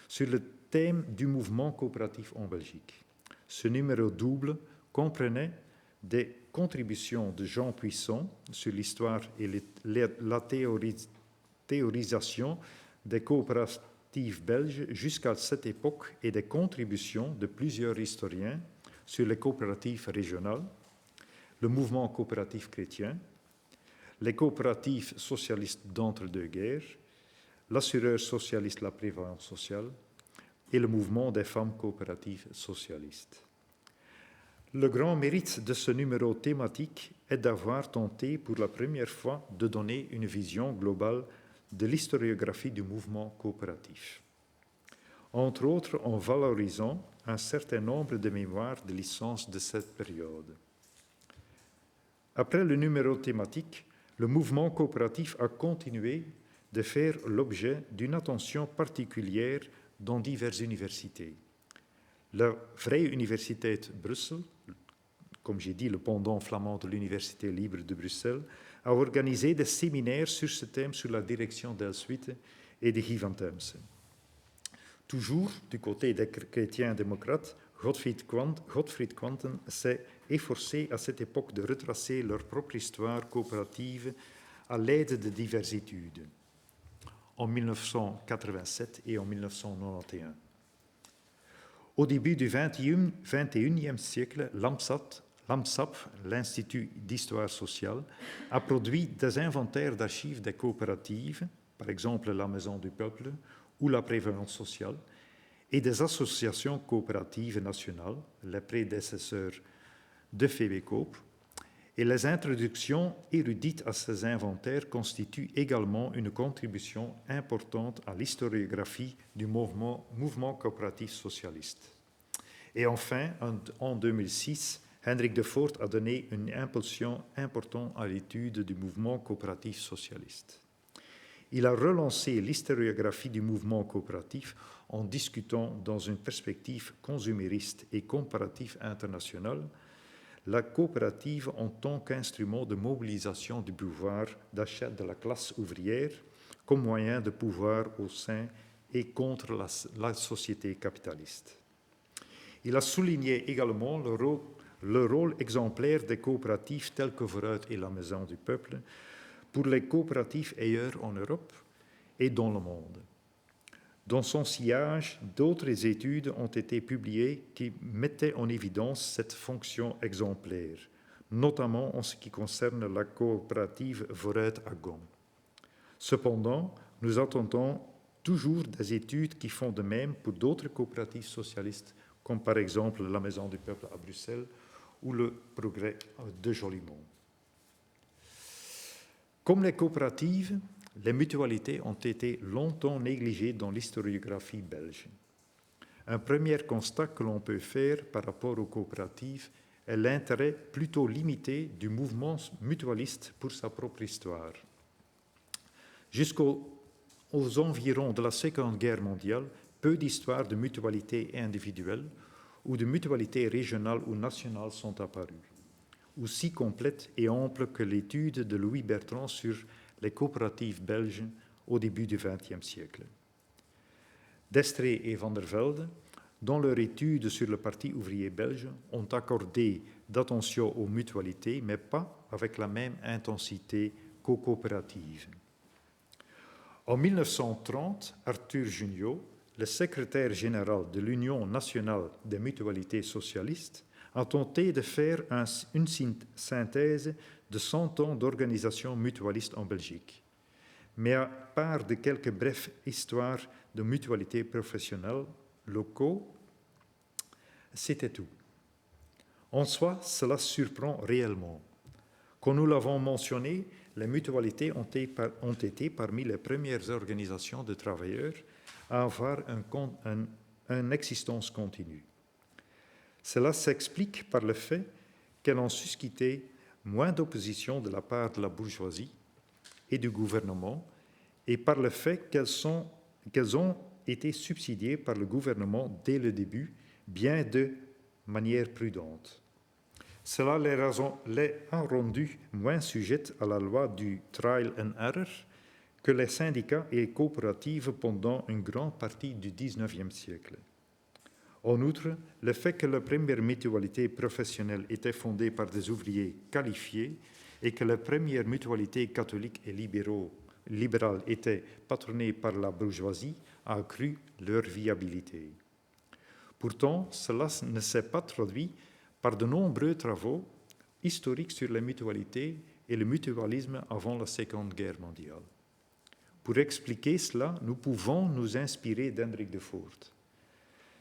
sur le thème du mouvement coopératif en Belgique. Ce numéro double comprenait des contributions de Jean Puissant sur l'histoire et la théorisation des coopératives belges jusqu'à cette époque et des contributions de plusieurs historiens sur les coopératives régionales, le mouvement coopératif chrétien, les coopératives socialistes d'entre-deux-guerres, l'assureur socialiste La Prévoyance sociale et le mouvement des femmes coopératives socialistes. Le grand mérite de ce numéro thématique est d'avoir tenté pour la première fois de donner une vision globale de l'historiographie du mouvement coopératif, entre autres en valorisant un certain nombre de mémoires de licence de cette période. Après le numéro thématique, le mouvement coopératif a continué de faire l'objet d'une attention particulière dans diverses universités. La Vrije Universiteit Bruxelles, comme j'ai dit, le pendant flamand de l'Université libre de Bruxelles, a organisé des séminaires sur ce thème sous la direction d'Elswitte et de Guy van Temse. Toujours du côté des chrétiens démocrates, Gottfried Quanten s'est efforcé à cette époque de retracer leur propre histoire coopérative à l'aide de diverses études, en 1987 et en 1991. Au début du XXIe siècle, l'AMSAP, l'Institut d'histoire sociale, a produit des inventaires d'archives des coopératives, par exemple la Maison du Peuple ou la Prévoyance sociale, et des associations coopératives nationales, les prédécesseurs de FEBECOOP, et les introductions érudites à ces inventaires constituent également une contribution importante à l'historiographie du mouvement coopératif socialiste. Et enfin, en 2006, Hendrik de Voort a donné une impulsion importante à l'étude du mouvement coopératif socialiste. Il a relancé l'historiographie du mouvement coopératif en discutant dans une perspective consumériste et comparative internationale la coopérative en tant qu'instrument de mobilisation du pouvoir d'achat de la classe ouvrière comme moyen de pouvoir au sein et contre la société capitaliste. Il a souligné également le rôle exemplaire des coopératives telles que Vooruit et la Maison du Peuple pour les coopératives ailleurs en Europe et dans le monde. Dans son sillage, d'autres études ont été publiées qui mettaient en évidence cette fonction exemplaire, notamment en ce qui concerne la coopérative Vooruit à Gand. Cependant, nous attendons toujours des études qui font de même pour d'autres coopératives socialistes, comme par exemple la Maison du Peuple à Bruxelles ou le Progrès de Jolimont. Comme les coopératives, les mutualités ont été longtemps négligées dans l'historiographie belge. Un premier constat que l'on peut faire par rapport aux coopératives est l'intérêt plutôt limité du mouvement mutualiste pour sa propre histoire. Jusqu'aux environs de la Seconde Guerre mondiale, peu d'histoires de mutualités individuelles ou de mutualités régionales ou nationales sont apparues, aussi complètes et amples que l'étude de Louis Bertrand sur les coopératives belges au début du XXe siècle. Destré et Van der Velde, dans leur étude sur le Parti ouvrier belge, ont accordé d'attention aux mutualités, mais pas avec la même intensité qu'aux coopératives. En 1930, Arthur Junio, le secrétaire général de l'Union nationale des mutualités socialistes, a tenté de faire une synthèse de 100 ans d'organisation mutualiste en Belgique. Mais à part de quelques brèves histoires de mutualités professionnelles locaux, c'était tout. En soi, cela surprend réellement. Comme nous l'avons mentionné, les mutualités ont été parmi les premières organisations de travailleurs à avoir une existence continue. Cela s'explique par le fait qu'elles ont suscité moins d'opposition de la part de la bourgeoisie et du gouvernement, et par le fait qu'elles ont été subsidiées par le gouvernement dès le début, bien de manière prudente. Cela les a rendues moins sujettes à la loi du trial and error que les syndicats et coopératives pendant une grande partie du XIXe siècle. En outre, le fait que la première mutualité professionnelle était fondée par des ouvriers qualifiés et que la première mutualité catholique et libérale était patronnée par la bourgeoisie a accru leur viabilité. Pourtant, cela ne s'est pas traduit par de nombreux travaux historiques sur les mutualités et le mutualisme avant la Seconde Guerre mondiale. Pour expliquer cela, nous pouvons nous inspirer d'Hendrik de Voort.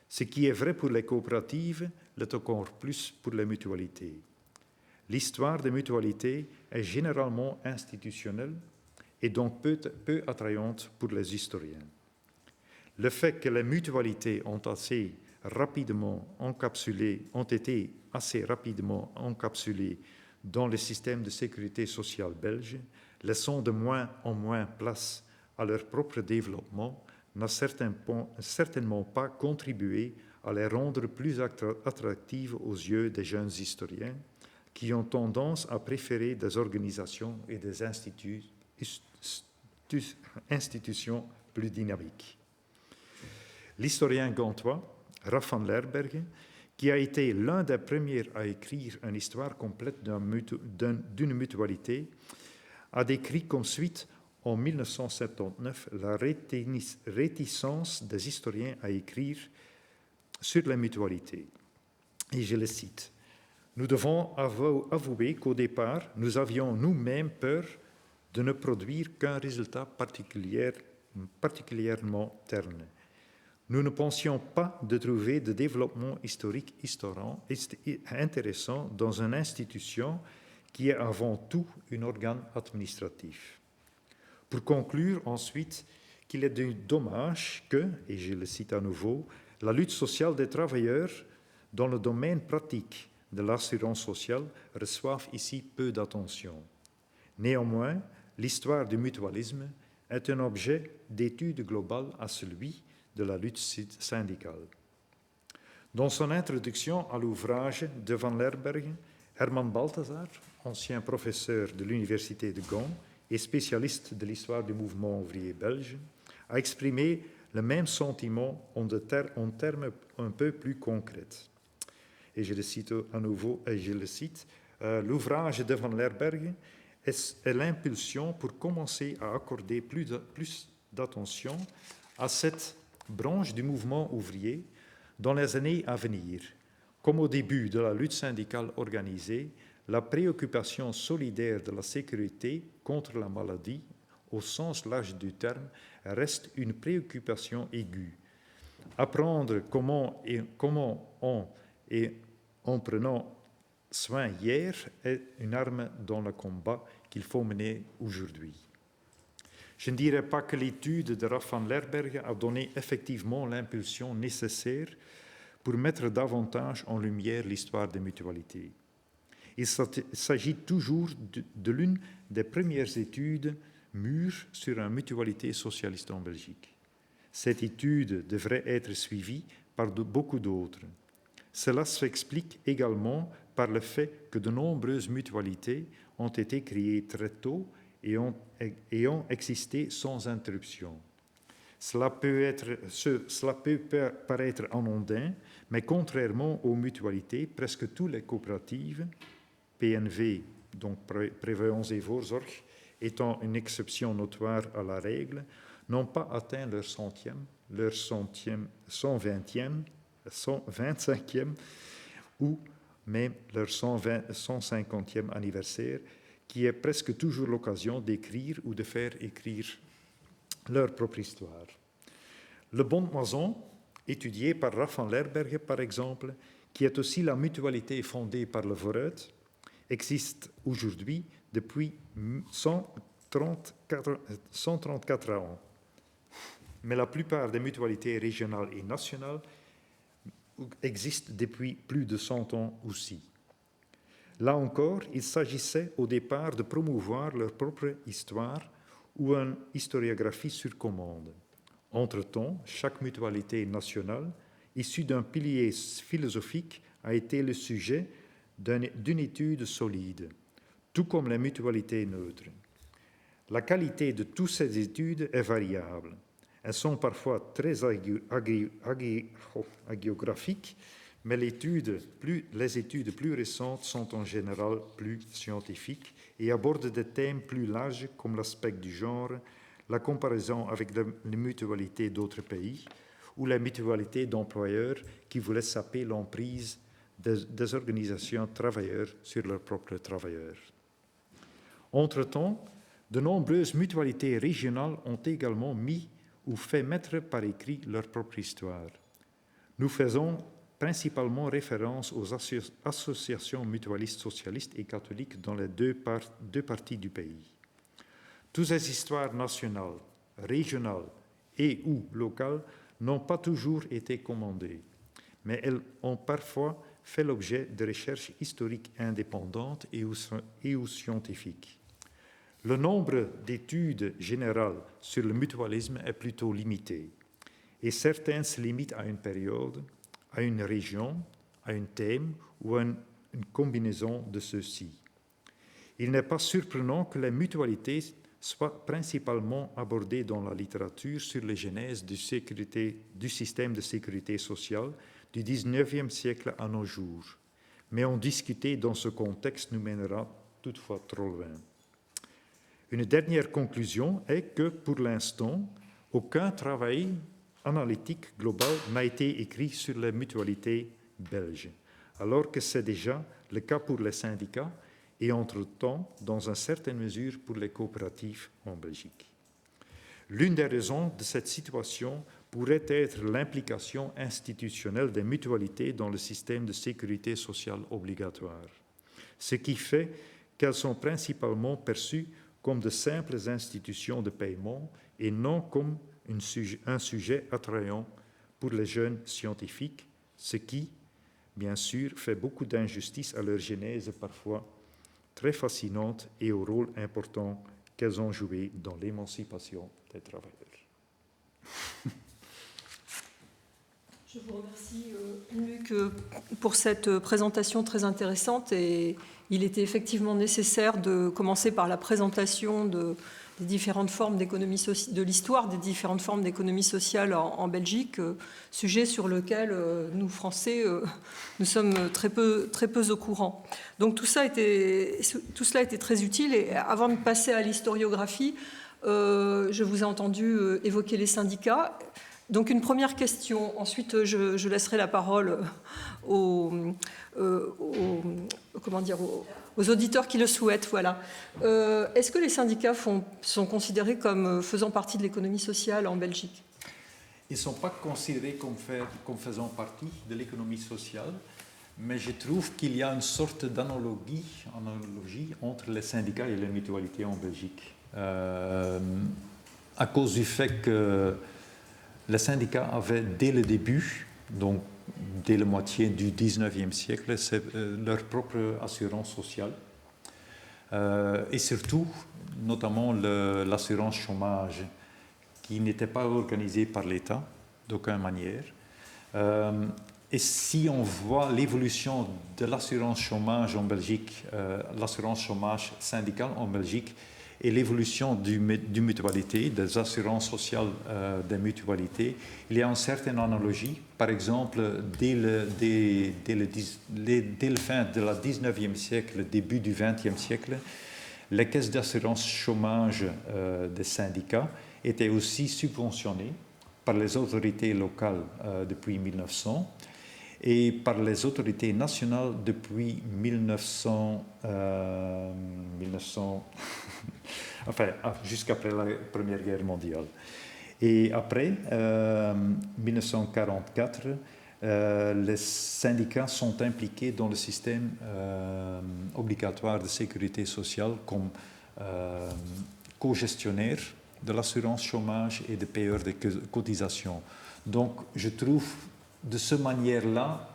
Ce qui est vrai pour les coopératives l'est encore plus pour les mutualités. L'histoire des mutualités est généralement institutionnelle et donc peu attrayante pour les historiens. Le fait que les mutualités ont été assez rapidement encapsulées dans le système de sécurité sociale belge, laissant de moins en moins place à leur propre développement, n'a certainement pas contribué à les rendre plus attractives aux yeux des jeunes historiens qui ont tendance à préférer des organisations et des institutions plus dynamiques. L'historien gantois Raf van Lerberghe, qui a été l'un des premiers à écrire une histoire complète d'une mutualité, a décrit comme suite en 1979 la réticence des historiens à écrire sur la mutualité. Et je le cite, « Nous devons avouer qu'au départ, nous avions nous-mêmes peur de ne produire qu'un résultat particulièrement terne. Nous ne pensions pas de trouver de développement historique intéressant dans une institution qui est avant tout un organe administratif. » Pour conclure ensuite qu'il est dommage que, et je le cite à nouveau, la lutte sociale des travailleurs dans le domaine pratique de l'assurance sociale reçoive ici peu d'attention. Néanmoins, l'histoire du mutualisme est un objet d'étude globale à celui de la lutte syndicale. Dans son introduction à l'ouvrage de Van Lerberghe, Herman Balthazar, ancien professeur de l'Université de Gand et spécialiste de l'histoire du mouvement ouvrier belge, a exprimé le même sentiment en termes un peu plus concrets. Et je le cite à nouveau, l'ouvrage de Van Lerberghe est l'impulsion pour commencer à accorder plus d'attention à cette branche du mouvement ouvrier dans les années à venir. Comme au début de la lutte syndicale organisée, la préoccupation solidaire de la sécurité contre la maladie, au sens large du terme, reste une préoccupation aiguë. Apprendre comment en prenant soin hier est une arme dans le combat qu'il faut mener aujourd'hui. Je ne dirais pas que l'étude de Raf van Lerberghe a donné effectivement l'impulsion nécessaire pour mettre davantage en lumière l'histoire des mutualités. Il s'agit toujours de l'une des premières études mûres sur une mutualité socialiste en Belgique. Cette étude devrait être suivie par beaucoup d'autres. Cela s'explique également par le fait que de nombreuses mutualités ont été créées très tôt et ont existé sans interruption. Cela peut paraître anodin, mais contrairement aux mutualités, presque toutes les coopératives, PNV, donc Prévoyance et Voorzorg, étant une exception notoire à la règle, n'ont pas atteint leur 125e ou même leur 150e anniversaire, qui est presque toujours l'occasion d'écrire ou de faire écrire leur propre histoire. Le Bond Mason, étudié par Raff van Lerberghe par exemple, qui est aussi la mutualité fondée par le Vooruit, existe aujourd'hui depuis 134 ans. Mais la plupart des mutualités régionales et nationales existent depuis plus de 100 ans aussi. Là encore, il s'agissait au départ de promouvoir leur propre histoire ou une historiographie sur commande. Entre-temps, chaque mutualité nationale, issue d'un pilier philosophique, a été le sujet d'une étude solide, tout comme les mutualités neutres. La qualité de toutes ces études est variable. Elles sont parfois très hagiographiques, mais les études plus récentes sont en général plus scientifiques et abordent des thèmes plus larges comme l'aspect du genre, la comparaison avec les mutualités d'autres pays ou les mutualités d'employeurs qui voulaient saper l'emprise des organisations travailleurs sur leurs propres travailleurs. Entre-temps, de nombreuses mutualités régionales ont également mis ou fait mettre par écrit leur propre histoire. Nous faisons principalement référence aux associations mutualistes socialistes et catholiques dans les deux parties du pays. Toutes ces histoires nationales, régionales et ou locales n'ont pas toujours été commandées, mais elles ont parfois fait l'objet de recherches historiques indépendantes et ou scientifiques. Le nombre d'études générales sur le mutualisme est plutôt limité, et certaines se limitent à une période, à une région, à un thème ou à une combinaison de ceux-ci. Il n'est pas surprenant que les mutualités soient principalement abordées dans la littérature sur les genèses du système de sécurité sociale du XIXe siècle à nos jours, mais en discuter dans ce contexte nous mènera toutefois trop loin. Une dernière conclusion est que, pour l'instant, aucun travail analytique global n'a été écrit sur les mutualités belges, alors que c'est déjà le cas pour les syndicats et, entre-temps, dans une certaine mesure, pour les coopératives en Belgique. L'une des raisons de cette situation pourrait être l'implication institutionnelle des mutualités dans le système de sécurité sociale obligatoire, ce qui fait qu'elles sont principalement perçues comme de simples institutions de paiement et non comme un sujet attrayant pour les jeunes scientifiques, ce qui, bien sûr, fait beaucoup d'injustice à leur genèse parfois très fascinante et au rôle important qu'elles ont joué dans l'émancipation des travailleurs. Je vous remercie, Luc, pour cette présentation très intéressante. Et il était effectivement nécessaire de commencer par la présentation des différentes formes d'économie sociale, de l'histoire des différentes formes d'économie sociale en Belgique, sujet sur lequel nous, Français, nous sommes très peu au courant. Donc tout cela a été très utile. Et avant de passer à l'historiographie, je vous ai entendu évoquer les syndicats. Donc une première question, ensuite je laisserai la parole aux auditeurs qui le souhaitent. Voilà. Est-ce que les syndicats sont considérés comme faisant partie de l'économie sociale en Belgique? Ils ne sont pas considérés comme faisant partie de l'économie sociale, mais je trouve qu'il y a une sorte d'analogie entre les syndicats et les mutualités en Belgique. À cause du fait que les syndicats avaient dès le début, donc dès la moitié du XIXe siècle, leur propre assurance sociale. Et surtout, notamment l'assurance chômage, qui n'était pas organisée par l'État d'aucune manière. Et si on voit l'évolution de l'assurance chômage en Belgique, l'assurance chômage syndicale en Belgique, et l'évolution du mutualité, des assurances sociales des mutualités, il y a une certaine analogie. Par exemple, dès le fin de la 19e siècle, début du 20e siècle, les caisses d'assurance chômage des syndicats étaient aussi subventionnées par les autorités locales depuis 1900 et par les autorités nationales depuis 1900 enfin, jusqu'après la Première Guerre mondiale. Et après, 1944, les syndicats sont impliqués dans le système obligatoire de sécurité sociale comme co-gestionnaires de l'assurance chômage et de payeurs de cotisations. Donc, je trouve de cette manière-là,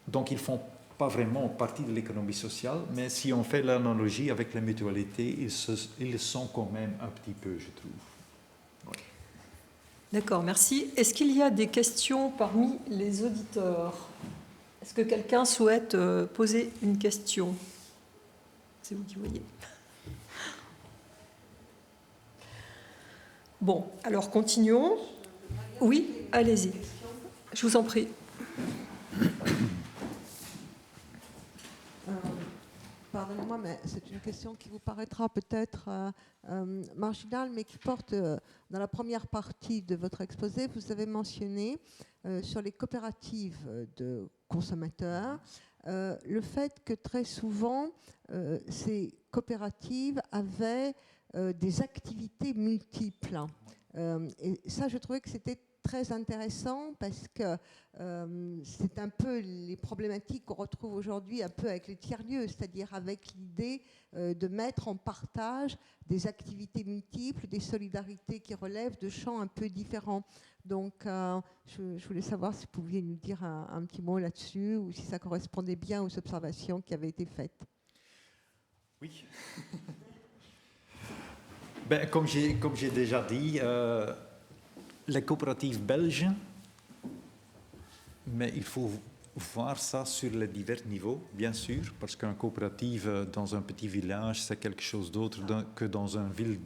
donc ils ne font pas vraiment partie de l'économie sociale, mais si on fait l'analogie avec les mutualités, ils le sont quand même un petit peu, je trouve. Ouais. D'accord, merci. Est-ce qu'il y a des questions parmi les auditeurs? Est-ce que quelqu'un souhaite poser une question? C'est vous qui voyez. Bon, alors continuons. Oui, allez-y. Je vous en prie. Pardonnez-moi, mais c'est une question qui vous paraîtra peut-être marginale, mais qui porte dans la première partie de votre exposé. Vous avez mentionné sur les coopératives de consommateurs le fait que très souvent ces coopératives avaient des activités multiples. Et ça, je trouvais que c'était très intéressant parce que c'est un peu les problématiques qu'on retrouve aujourd'hui un peu avec les tiers-lieux, c'est-à-dire avec l'idée de mettre en partage des activités multiples, des solidarités qui relèvent de champs un peu différents. Donc, je voulais savoir si vous pouviez nous dire un petit mot là-dessus ou si ça correspondait bien aux observations qui avaient été faites. Oui. Ben, comme j'ai déjà dit, les coopératives belges, mais il faut voir ça sur les divers niveaux, bien sûr, parce qu'une coopérative dans un petit village, c'est quelque chose d'autre que dans une ville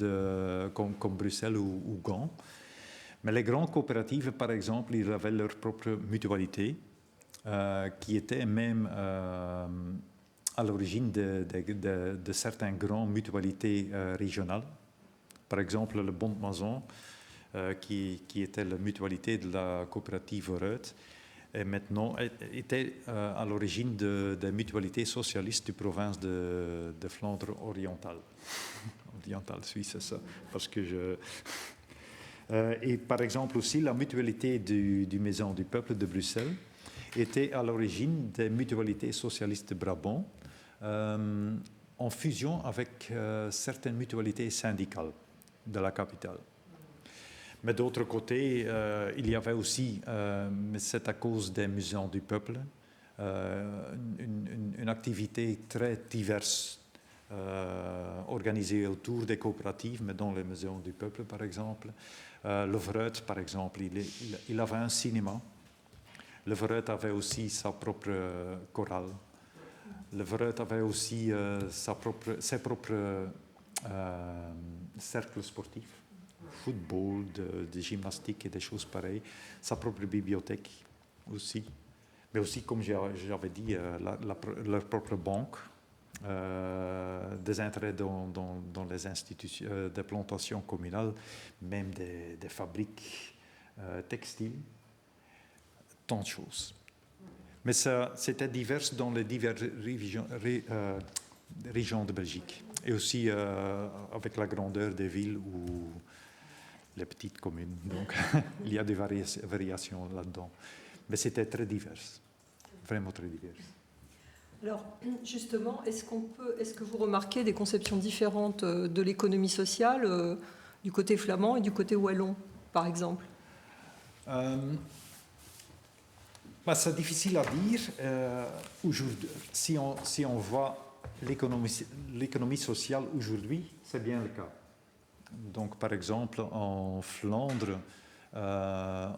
comme Bruxelles ou Gand. Mais les grandes coopératives, par exemple, ils avaient leur propre mutualité, qui était même à l'origine de certaines grandes mutualités régionales. Par exemple, le Bond Maison, qui était la mutualité de la coopérative Reut, et maintenant était à l'origine des mutualités socialistes de province de Flandre orientale. Orientale suisse, c'est ça. Parce que et par exemple aussi, la mutualité du Maison du Peuple de Bruxelles était à l'origine des mutualités socialistes de Brabant, en fusion avec certaines mutualités syndicales de la capitale. Mais d'autre côté, il y avait aussi, mais c'est à cause des Maisons du Peuple, une activité très diverse organisée autour des coopératives, mais dans les Maisons du Peuple, par exemple. Le Vreut, par exemple, il avait un cinéma. Le Vreut avait aussi sa propre chorale. Le Vreut avait aussi ses propres cercles sportifs. Football, de gymnastique et des choses pareilles, sa propre bibliothèque aussi, mais aussi, comme j'avais dit, leur propre banque, des intérêts dans les institutions, des plantations communales, même des fabriques textiles, tant de choses. Mais c'était divers dans les diverses régions de Belgique, et aussi avec la grandeur des villes ou les petites communes. Donc, il y a des variations là-dedans. Mais c'était très divers, vraiment très divers. Alors, justement, est-ce que vous remarquez des conceptions différentes de l'économie sociale du côté flamand et du côté wallon, par exemple? C'est difficile à dire. Aujourd'hui, si on voit l'économie sociale aujourd'hui, c'est bien le cas. Donc, par exemple, en Flandre, dans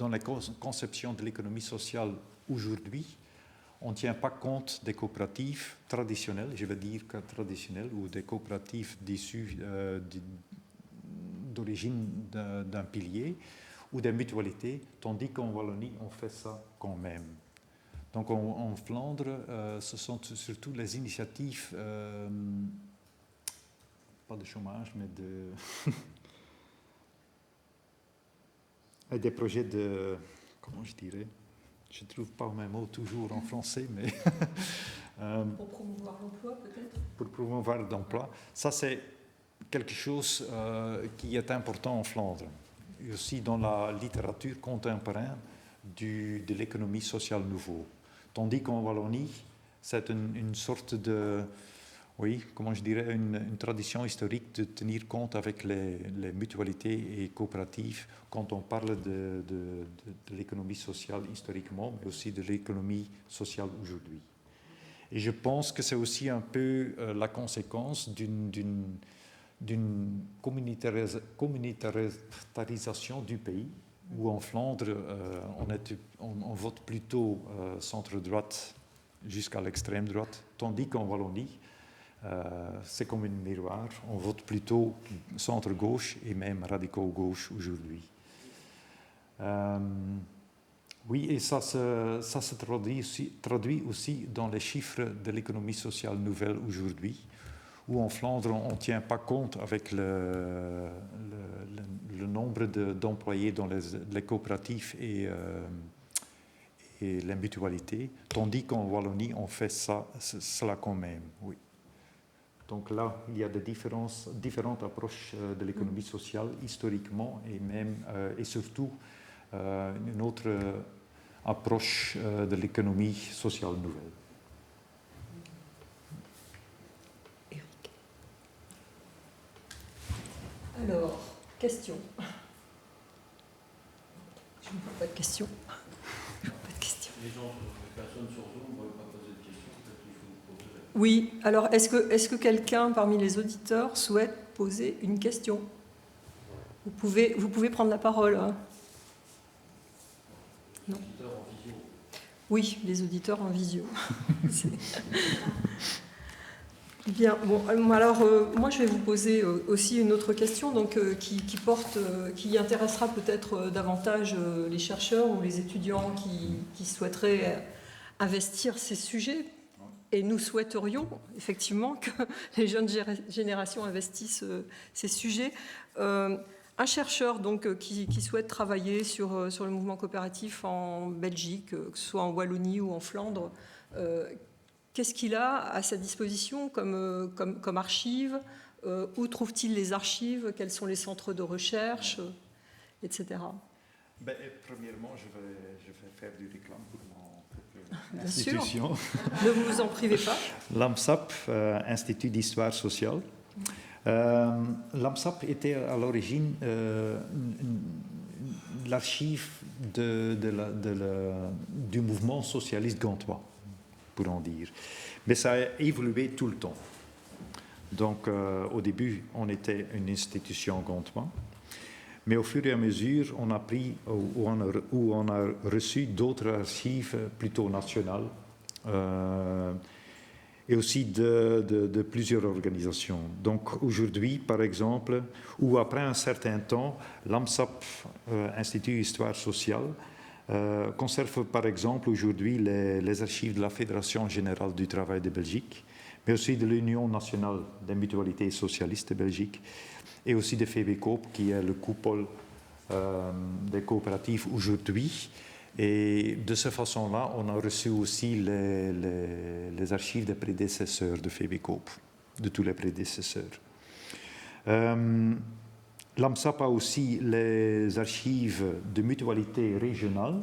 la conception de l'économie sociale aujourd'hui, on ne tient pas compte des coopératives traditionnelles, je veux dire traditionnelles, ou des coopératives issues d'origine d'un pilier, ou des mutualités, tandis qu'en Wallonie, on fait ça quand même. Donc, en Flandre, ce sont surtout les initiatives... pas de chômage, mais des projets de... Comment je dirais? Je ne trouve pas mes mots toujours en français, mais... Pour promouvoir l'emploi, peut-être? Pour promouvoir l'emploi. Ça, c'est quelque chose qui est important en Flandre, et aussi dans la littérature contemporaine de l'économie sociale nouveau. Tandis qu'en Wallonie, c'est une sorte de, oui, comment je dirais, une tradition historique de tenir compte avec les mutualités et coopératives quand on parle de l'économie sociale historiquement, mais aussi de l'économie sociale aujourd'hui. Et je pense que c'est aussi un peu la conséquence d'une communautarisation du pays, où en Flandre, on vote plutôt centre-droite jusqu'à l'extrême droite, tandis qu'en Wallonie, c'est comme une miroir, on vote plutôt centre-gauche et même radicaux-gauche aujourd'hui. Oui, et ça se traduit aussi dans les chiffres de l'économie sociale nouvelle aujourd'hui, où en Flandre, on ne tient pas compte avec le nombre d'employés dans les coopératives et les mutualités, tandis qu'en Wallonie, on fait cela quand même, oui. Donc là, il y a des différentes approches de l'économie sociale historiquement et surtout une autre approche de l'économie sociale nouvelle. Eric. Alors, question. Je ne vois pas de question. Les personnes sur Zoom ne veulent pas poser de questions, peut-être qu'il faut poser la question. Oui, alors est-ce que quelqu'un parmi les auditeurs souhaite poser une question? Vous pouvez prendre la parole. Hein. Non. Oui, les auditeurs en visio. Bien, bon, alors moi je vais vous poser aussi une autre question donc, qui intéressera peut-être davantage les chercheurs ou les étudiants qui souhaiteraient investir ces sujets. Et nous souhaiterions effectivement que les jeunes générations investissent ces sujets. Un chercheur donc, qui souhaite travailler sur le mouvement coopératif en Belgique, que ce soit en Wallonie ou en Flandre, qu'est-ce qu'il a à sa disposition comme archives? Où trouve-t-il les archives? Quels sont les centres de recherche, etc. Ben, premièrement, je vais faire du réclame pour mon Bien sûr. institution. Ne vous en privez pas. L'AMSAP, Institut d'Histoire Sociale. L'AMSAP était à l'origine l'archive du mouvement socialiste gantois, pour en dire. Mais ça a évolué tout le temps. Donc, au début, on était une institution gantoise. Mais au fur et à mesure, on a pris ou on a reçu d'autres archives plutôt nationales et aussi de plusieurs organisations. Donc aujourd'hui, par exemple, ou après un certain temps, l'AMSAP, Institut Histoire Sociale, conserve par exemple aujourd'hui les archives de la Fédération Générale du Travail de Belgique, mais aussi de l'Union Nationale des Mutualités Socialistes de Belgique, et aussi de FEBECOOP, qui est le coupole des coopératives aujourd'hui. Et de cette façon-là, on a reçu aussi les archives des prédécesseurs de FEBECOOP, de tous les prédécesseurs. L'AMSAP a aussi les archives de mutualités régionales,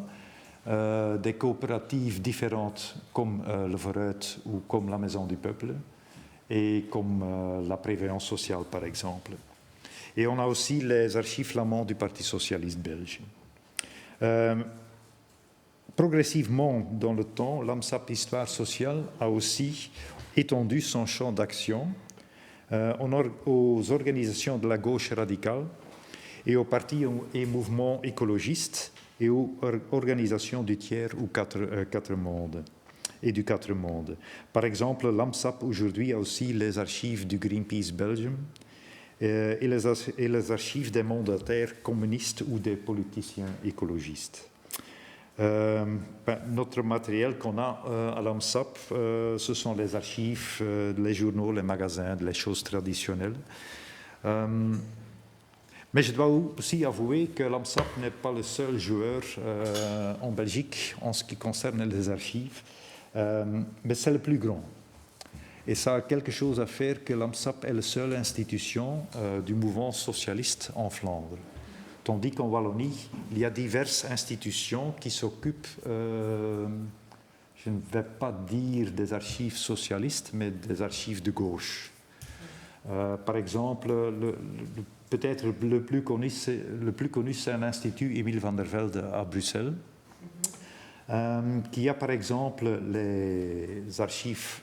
des coopératives différentes comme le Vooruit ou comme la Maison du Peuple, et comme la prévoyance sociale, par exemple. Et on a aussi les archives flamandes du Parti socialiste belge. Progressivement, dans le temps, l'AMSAP Histoire sociale a aussi étendu son champ d'action aux organisations de la gauche radicale et aux partis et mouvements écologistes et aux organisations du tiers ou quatre mondes. Et du quatre mondes. Par exemple, l'AMSAP aujourd'hui a aussi les archives du Greenpeace Belgium et les archives des mandataires communistes ou des politiciens écologistes. Notre matériel qu'on a à l'AMSAP, ce sont les archives, les journaux, les magasins, les choses traditionnelles. Mais je dois aussi avouer que l'AMSAP n'est pas le seul joueur en Belgique en ce qui concerne les archives. Mais c'est le plus grand. Et ça a quelque chose à faire que l'AMSAP est la seule institution du mouvement socialiste en Flandre. Tandis qu'en Wallonie, il y a diverses institutions qui s'occupent, je ne vais pas dire des archives socialistes, mais des archives de gauche. Par exemple, peut-être le plus connu, c'est un institut Emile van der Velde à Bruxelles, qui a par exemple les archives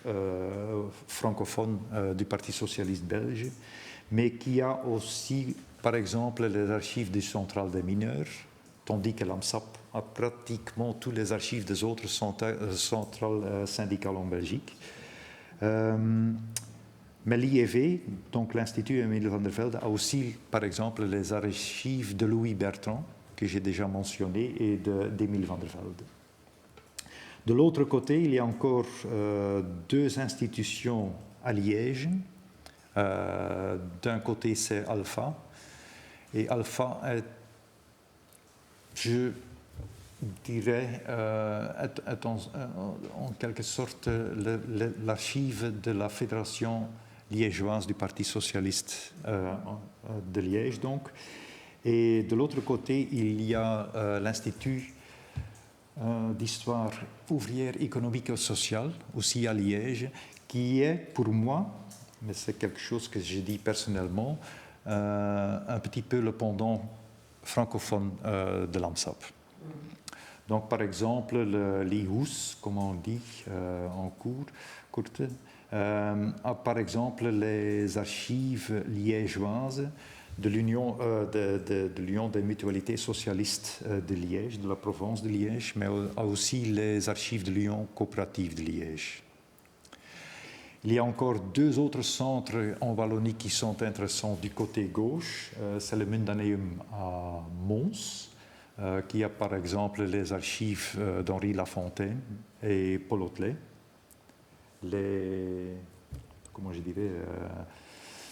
francophones du Parti socialiste belge, mais qui a aussi par exemple les archives du Centrale des mineurs, tandis que l'AMSAP a pratiquement tous les archives des autres centrales syndicales en Belgique. Mais l'IEV, donc l'Institut Emile van der Velde, a aussi par exemple les archives de Louis Bertrand, que j'ai déjà mentionné, et d'Emile van der Velde. De l'autre côté, il y a encore deux institutions à Liège. D'un côté, c'est Alpha. Et Alpha est, je dirais, en quelque sorte l'archive de la Fédération liégeoise du Parti socialiste de Liège, donc. Et de l'autre côté, il y a l'Institut d'histoire ouvrière, économique et sociale, aussi à Liège, qui est pour moi, mais c'est quelque chose que je dis personnellement, un petit peu le pendant francophone de l'AMSAP. Donc par exemple, l'IHUS, comme on dit en courte, a par exemple les archives liégeoises de l'Union des mutualités socialistes de Liège, de la Provence de Liège, mais a aussi les archives de l'Union coopérative de Liège. Il y a encore deux autres centres en Wallonie qui sont intéressants du côté gauche. C'est le Mundaneum à Mons, qui a par exemple les archives d'Henri Lafontaine et Paul Otlet. Comment je dirais,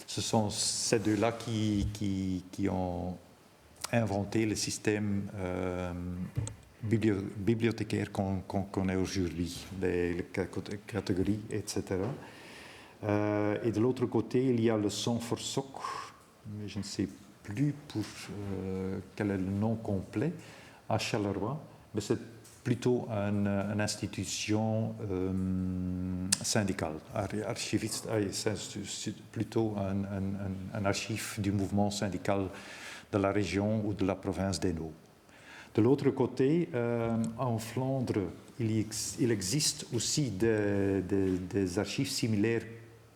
ce sont ces deux-là qui ont inventé le système bibliothécaire qu'on connaît aujourd'hui, les catégories, etc. Et de l'autre côté, il y a le Centre-Forsoc, mais je ne sais plus quel est le nom complet, à Charleroi, mais c'est plutôt une institution syndicale, archiviste, c'est plutôt un archive du mouvement syndical de la région ou de la province d'Hainaut. De l'autre côté, en Flandre, il existe aussi des archives similaires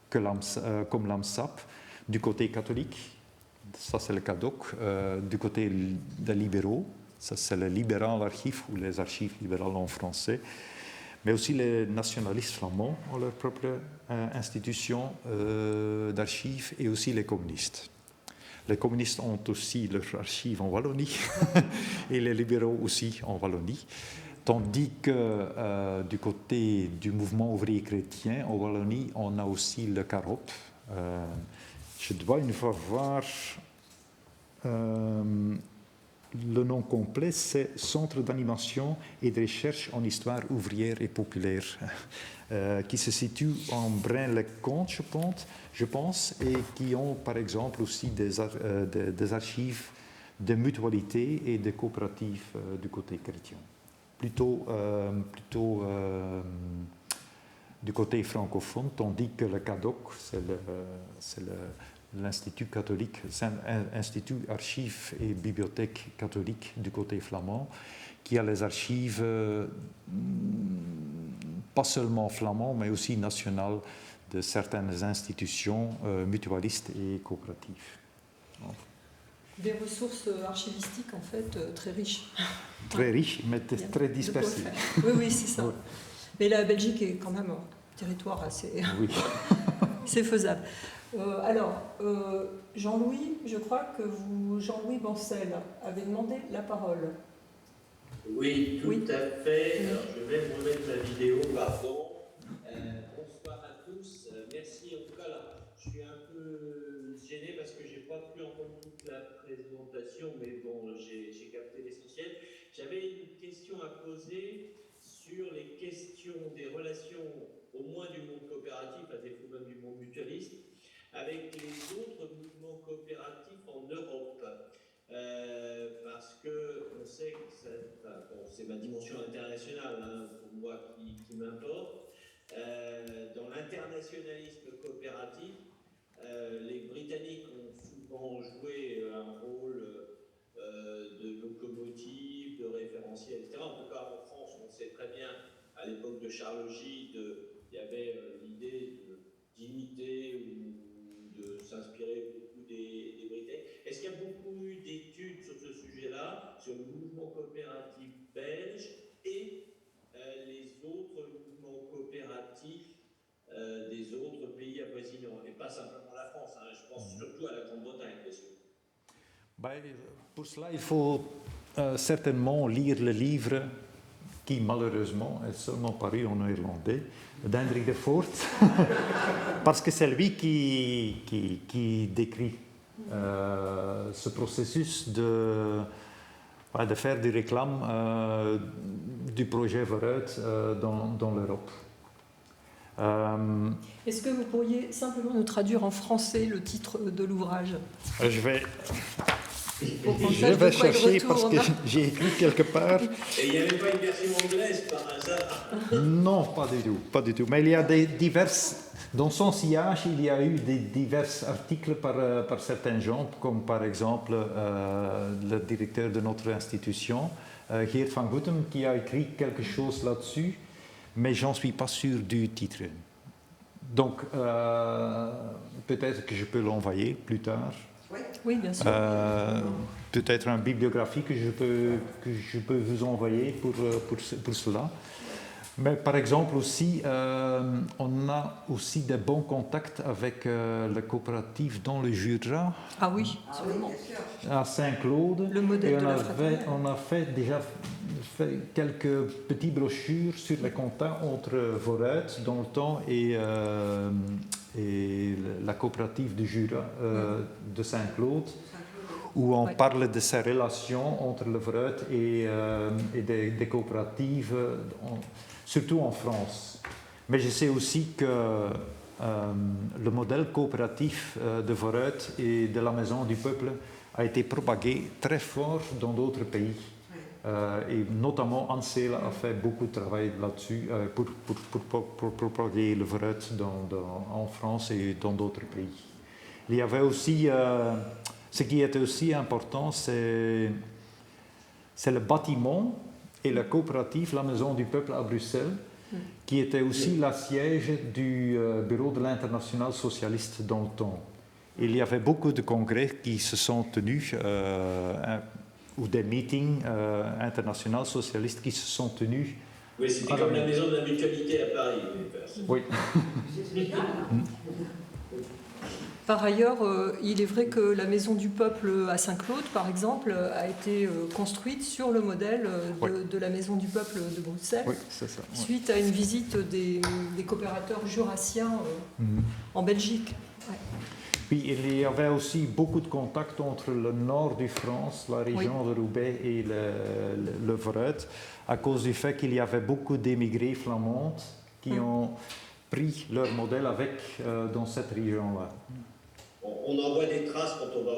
comme l'AMSAP du côté catholique, ça c'est le CADOC, du côté des libéraux, ça c'est le libéral archive ou les archives libérales en français, mais aussi les nationalistes flamands ont leur propre institution d'archives et aussi les communistes. Les communistes ont aussi leurs archives en Wallonie et les libéraux aussi en Wallonie. Tandis que du côté du mouvement ouvrier chrétien, en Wallonie, on a aussi le CAROP. Je dois une fois voir le nom complet, c'est Centre d'animation et de recherche en histoire ouvrière et populaire, qui se situe en Braine-le-Comte, je pense, et qui ont par exemple aussi des archives de mutualité et de coopératives du côté chrétien. Plutôt du côté francophone, tandis que le CADOC, c'est l'Institut catholique, c'est un institut archives et bibliothèque catholique du côté flamand, qui a les archives pas seulement flamands, mais aussi nationales de certaines institutions mutualistes et coopératives. Des ressources archivistiques en fait très riches. Très riches, mais très dispersées. Oui, c'est ça. Oui. Mais la Belgique est quand même un territoire assez... Oui. C'est faisable. Jean-Louis, je crois que Jean-Louis Bancel, avez demandé la parole. Oui, tout à fait. Alors, je vais vous remettre la vidéo, pardon. Bonsoir à tous. Merci. En tout cas, là, je suis un peu gêné parce que je n'ai pas pu entendre toute la présentation, mais bon, j'ai capté l'essentiel. J'avais une question à poser sur les questions des relations au moins du monde coopératif, à défaut même du monde mutualiste, avec les autres mouvements coopératifs en Europe. Parce qu'on sait que c'est ma dimension internationale, hein, pour moi qui m'importe. Dans l'internationalisme coopératif, les Britanniques ont souvent joué un rôle de locomotive, de référentiel, etc. En tout cas, en France, on sait très bien, à l'époque de Charles Gide, il y avait l'idée d'imiter ou de s'inspirer beaucoup des Britanniques. Est-ce qu'il y a beaucoup eu d'études sur ce sujet-là, sur le mouvement coopératif belge et les autres mouvements coopératifs des autres pays avoisinants, et pas simplement la France, hein, je pense surtout à la Grande-Bretagne, bien sûr. Pour cela, il faut certainement lire le livre qui, malheureusement, est seulement paru en néerlandais, d'Hendrik de Voort, parce que c'est lui qui décrit ce processus de faire du réclame du projet Vooruit dans l'Europe. Est-ce que vous pourriez simplement nous traduire en français le titre de l'ouvrage? Je vais chercher parce que j'ai écrit quelque part. Et il n'y avait pas une version anglaise par hasard? Non, pas du tout. Mais il y a dans son sillage, il y a eu divers articles par certains gens, comme par exemple le directeur de notre institution, Geert van Goetem, qui a écrit quelque chose là-dessus, mais j'en suis pas sûr du titre. Donc, peut-être que je peux l'envoyer plus tard. Oui, bien sûr. Peut-être une bibliographie que je peux vous envoyer pour cela. Mais par exemple aussi, on a aussi des bons contacts avec la coopérative dans le Jura. Ah oui, absolument. À Saint-Claude. Le modèle et de la fraternité. On a déjà fait quelques petites brochures sur les contacts entre Vooruit dans le temps et la coopérative du Jura de Saint-Claude, où on parle de ces relations entre le Vooruit et des coopératives, surtout en France. Mais je sais aussi que le modèle coopératif de Vooruit et de la Maison du Peuple a été propagé très fort dans d'autres pays. Et notamment Ansel a fait beaucoup de travail là-dessus pour propager le Vooruit en France et dans d'autres pays. Il y avait aussi, ce qui était aussi important, c'est le bâtiment et la coopérative, la Maison du Peuple à Bruxelles, qui était aussi la siège du bureau de l'Internationale socialiste dans le temps. Il y avait beaucoup de congrès qui se sont tenus, ou des meetings internationaux socialistes qui se sont tenus. Oui, c'était comme la maison de la mutualité à Paris. Oui. Par ailleurs, il est vrai que la Maison du Peuple à Saint-Claude, par exemple, a été construite sur le modèle de la Maison du Peuple de Bruxelles, c'est ça, suite à une visite des coopérateurs jurassiens en Belgique. Puis il y avait aussi beaucoup de contacts entre le nord de France, la région de Roubaix et le Vooruit, à cause du fait qu'il y avait beaucoup d'émigrés flamands qui ont pris leur modèle avec dans cette région-là. On en voit des traces quand on va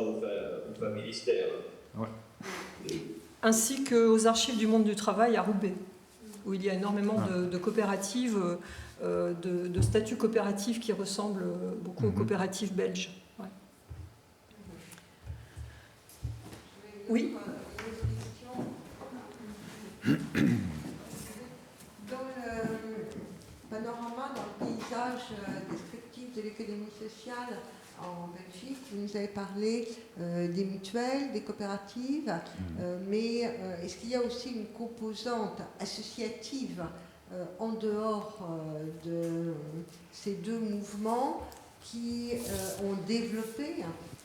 au ministère. Ouais. Ainsi qu'aux archives du monde du travail à Roubaix, où il y a énormément de coopératives, de statuts coopératifs qui ressemblent beaucoup aux coopératives belges. Ouais. Oui. Dans le panorama, dans le paysage descriptif de l'économie sociale en Belgique, vous nous avez parlé des mutuelles, des coopératives, mais est-ce qu'il y a aussi une composante associative en dehors de ces deux mouvements qui ont développé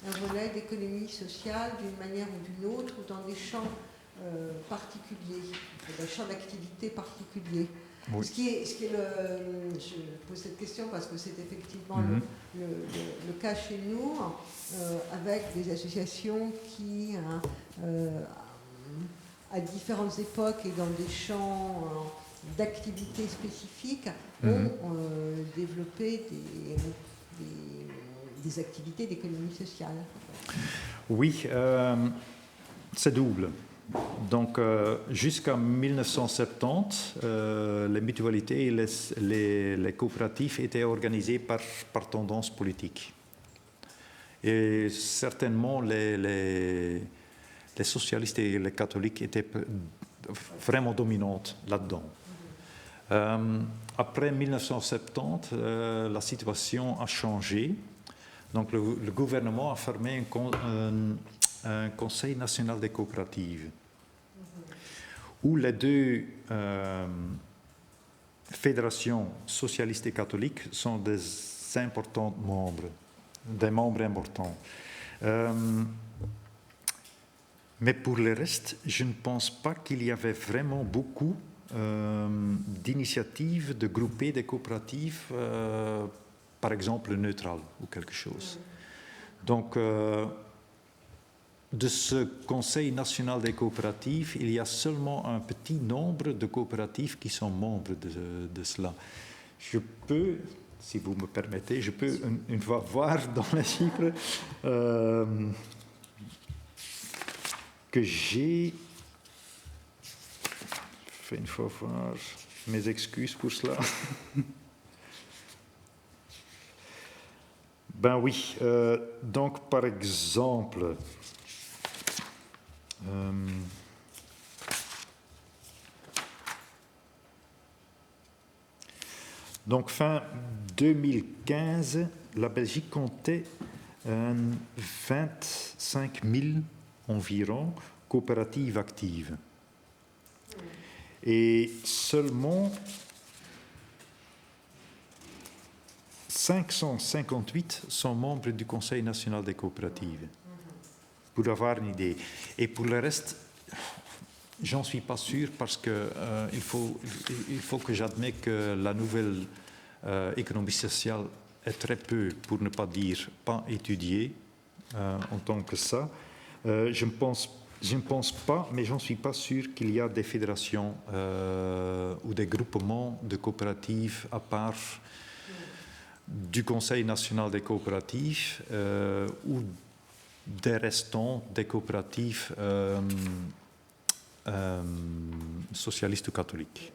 un volet d'économie sociale d'une manière ou d'une autre, ou dans des champs particuliers, des champs d'activité particuliers? Oui. Ce qui est je pose cette question parce que c'est effectivement le cas chez nous, avec des associations qui, à différentes époques et dans des champs d'activités spécifiques ont développé des activités d'économie sociale. Oui, c'est double. Donc, jusqu'en 1970, les mutualités et les coopératives étaient organisées par tendance politique. Et certainement, les socialistes et les catholiques étaient vraiment dominantes là-dedans. Après 1970, la situation a changé. Donc, le gouvernement a formé un Conseil national des coopératives, où les deux fédérations socialistes et catholiques sont des membres importants. Mais pour le reste, je ne pense pas qu'il y avait vraiment beaucoup d'initiatives de grouper des coopératives, par exemple neutrales ou quelque chose. Donc, de ce Conseil national des coopératives, il y a seulement un petit nombre de coopératives qui sont membres de cela. Je peux, si vous me permettez, je peux une fois voir dans les chiffres que j'ai... Je vais une fois voir mes excuses pour cela. Ben oui, donc par exemple... donc fin 2015, la Belgique comptait 25 000 environ coopératives actives. Et seulement 558 sont membres du Conseil national des coopératives, pour avoir une idée. Et pour le reste, j'en suis pas sûr parce que il faut que j'admette que la nouvelle économie sociale est très peu, pour ne pas dire pas étudiée en tant que ça. Je ne pense pas, mais j'en suis pas sûr qu'il y a des fédérations ou des groupements de coopératives à part du Conseil national des coopératives ou des restants des coopératives socialistes ou catholiques.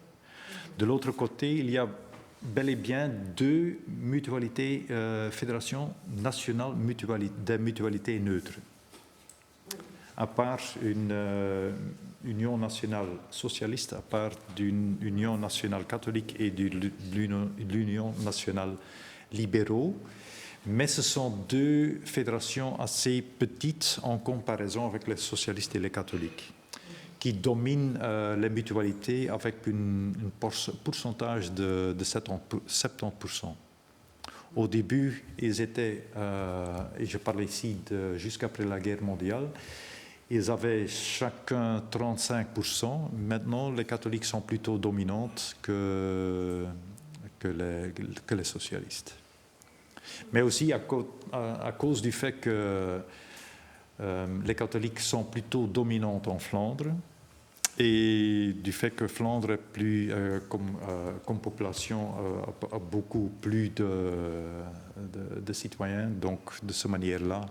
De l'autre côté, il y a bel et bien deux mutualités, fédérations nationales des mutualités neutres. À part une union nationale socialiste, à part d'une union nationale catholique et de l'union nationale libéraux, mais ce sont deux fédérations assez petites en comparaison avec les socialistes et les catholiques, qui dominent les mutualités avec un pourcentage de 70%. Au début, ils étaient, et je parle ici jusqu'après la guerre mondiale, ils avaient chacun 35%. Maintenant, les catholiques sont plutôt dominantes que les socialistes. Mais aussi à cause du fait que les catholiques sont plutôt dominantes en Flandre et du fait que Flandre, comme population, a beaucoup plus de citoyens. Donc, de cette manière-là,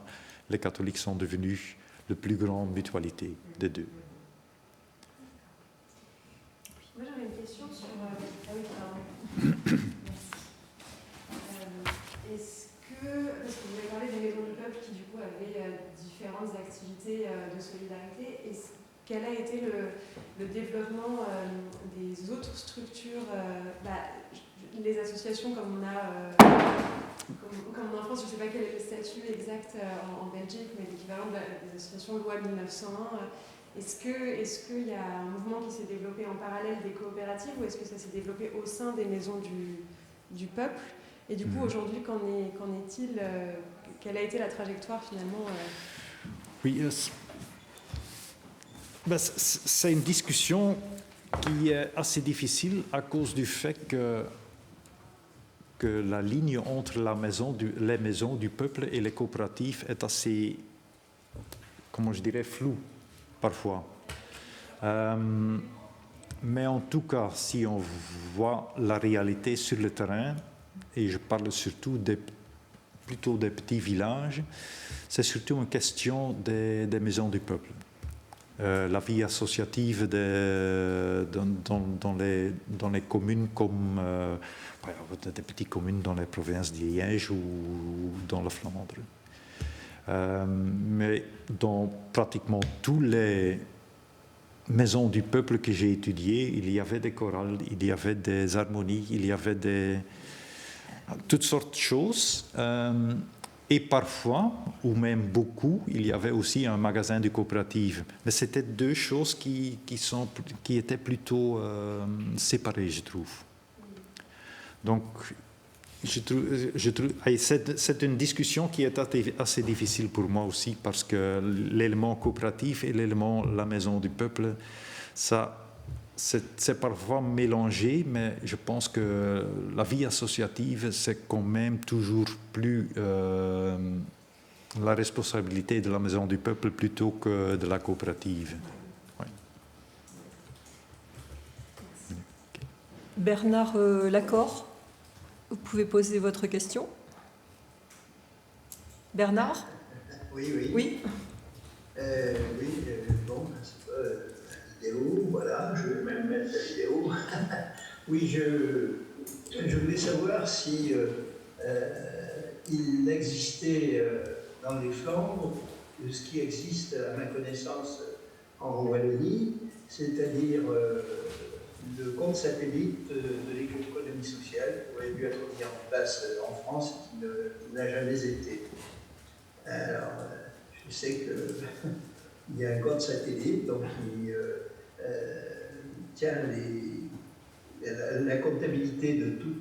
les catholiques sont devenus la plus grande mutualité des deux. Moi, j'avais une question sur... Ah oui, pardon. Est-ce que... Parce que vous avez parlé des maisons du peuple qui, du coup, avaient différentes activités de solidarité. Quel a été le développement des autres structures, les associations comme on a... Comme en France, je ne sais pas quel est le statut exact en Belgique, mais l'équivalent des associations loi 1901. Est-ce qu'il y a un mouvement qui s'est développé en parallèle des coopératives ou est-ce que ça s'est développé au sein des maisons du peuple? Et du coup, aujourd'hui, qu'en est-il? Quelle a été la trajectoire finalement Oui, c'est une discussion qui est assez difficile à cause du fait que la ligne entre les maisons du peuple et les coopératives est assez, comment je dirais, floue parfois. mais en tout cas, si on voit la réalité sur le terrain, et je parle surtout plutôt des petits villages, c'est surtout une question des maisons du peuple. La vie associative dans les communes comme des petites communes dans les provinces de Liège ou dans la Flandre. Mais dans pratiquement tous les maisons du peuple que j'ai étudiées, il y avait des chorales, il y avait des harmonies, il y avait toutes sortes de choses. Et parfois, ou même beaucoup, il y avait aussi un magasin de coopérative. Mais c'était deux choses qui étaient plutôt séparées, je trouve. Donc, c'est une discussion qui est assez difficile pour moi aussi, parce que l'élément coopératif et l'élément la maison du peuple, c'est parfois mélangé, mais je pense que la vie associative, c'est quand même toujours plus la responsabilité de la maison du peuple plutôt que de la coopérative. Ouais. Bernard Lacor, vous pouvez poser votre question. Bernard? Oui, oui. Oui. Bon, c'est pas la vidéo, voilà, je vais même mettre la vidéo. Oui, je voulais savoir si il existait dans les Flandres ce qui existe, à ma connaissance, en Wallonie, c'est-à-dire le compte satellite de l'économie sociale qui aurait dû être mis en place en France et qui n'a jamais été. Alors, je sais qu'il y a un compte satellite donc, qui tient la comptabilité de tout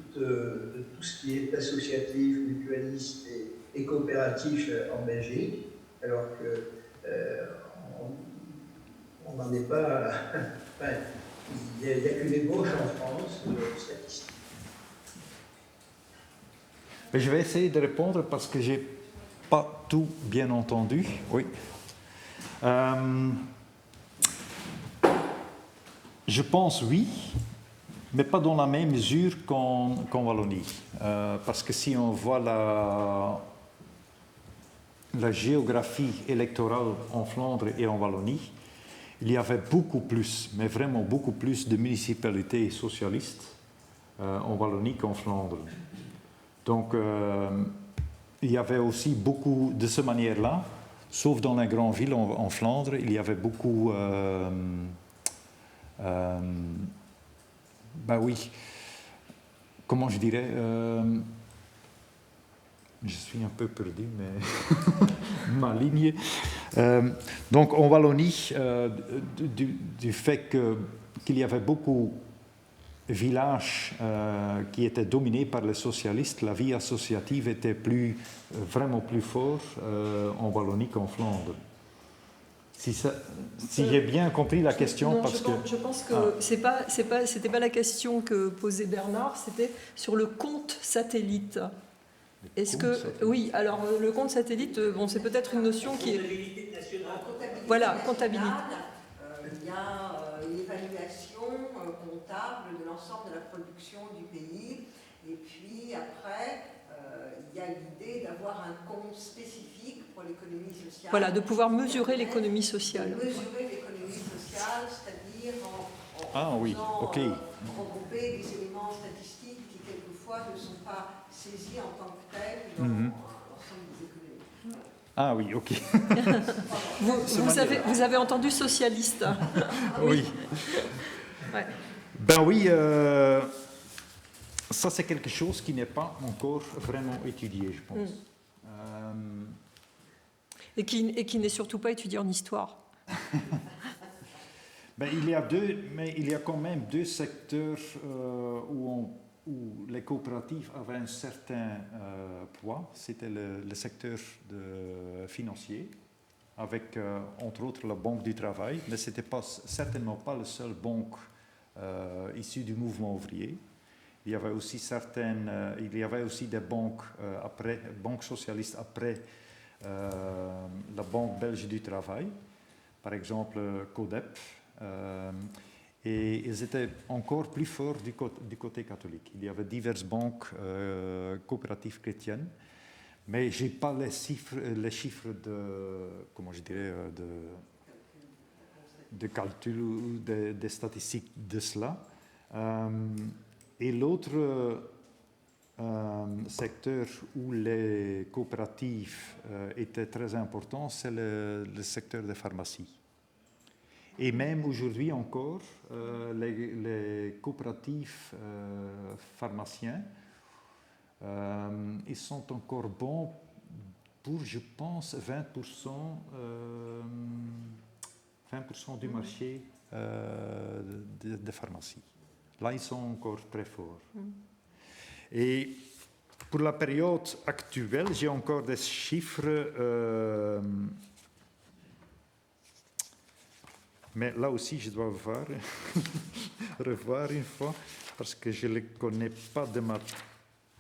ce qui est associatif, mutualiste et coopératif en Belgique, alors qu'on n'en est pas... Enfin, il n'y a qu'une ébauche en France de statistiques. Mais je vais essayer de répondre parce que je n'ai pas tout bien entendu. Oui. Je pense oui, mais pas dans la même mesure qu'en Wallonie. Parce que si on voit la géographie électorale en Flandre et en Wallonie, il y avait beaucoup plus, mais vraiment beaucoup plus de municipalités socialistes en Wallonie qu'en Flandre. Donc, il y avait aussi beaucoup de cette manière-là, sauf dans les grandes villes en Flandre, il y avait beaucoup... ben oui, comment je dirais je suis un peu perdu, mais ma ligne. Donc en Wallonie, du fait qu'il y avait beaucoup de villages qui étaient dominés par les socialistes, la vie associative était vraiment plus forte en Wallonie qu'en Flandre. Si j'ai bien compris la question, non, parce je pense que c'était pas la question que posait Bernard, c'était sur le compte satellite. Est-ce que oui, alors le compte satellite, bon, c'est peut-être une notion qui est voilà, comptabilité. Il y a une évaluation comptable de l'ensemble de la production du pays, et puis après il y a l'idée d'avoir un compte spécifique pour l'économie sociale. Voilà, de pouvoir mesurer l'économie sociale. Mesurer l'économie sociale, c'est-à-dire en regrouper des éléments statistiques qui quelquefois ne sont pas saisis en tant que tels dans l'ensemble des économies. Ah oui, ok. vous avez entendu socialiste. Oui. Ouais. Ben oui, ça c'est quelque chose qui n'est pas encore vraiment étudié, je pense. Et qui n'est surtout pas étudié en histoire. Ben, il y a quand même deux secteurs où les coopératives avaient un certain poids. C'était le secteur financier, avec entre autres la Banque du Travail, mais ce n'était certainement pas la seule banque issue du mouvement ouvrier. Il y avait aussi des banques banques socialistes après la Banque belge du travail, par exemple CODEP. et ils étaient encore plus forts du côté catholique. Il y avait diverses banques coopératives chrétiennes, mais je n'ai pas les chiffres de, comment je dirais, de calcul ou des statistiques de cela. Et l'autre secteur où les coopératives étaient très importants, c'est le secteur des pharmacies. Et même aujourd'hui encore, les coopératives pharmaciens, ils sont encore bons pour, je pense, 20% du marché de pharmacie. Là, ils sont encore très forts. Et pour la période actuelle, j'ai encore des chiffres, mais là aussi, je dois revoir une fois, parce que je ne les connais pas de ma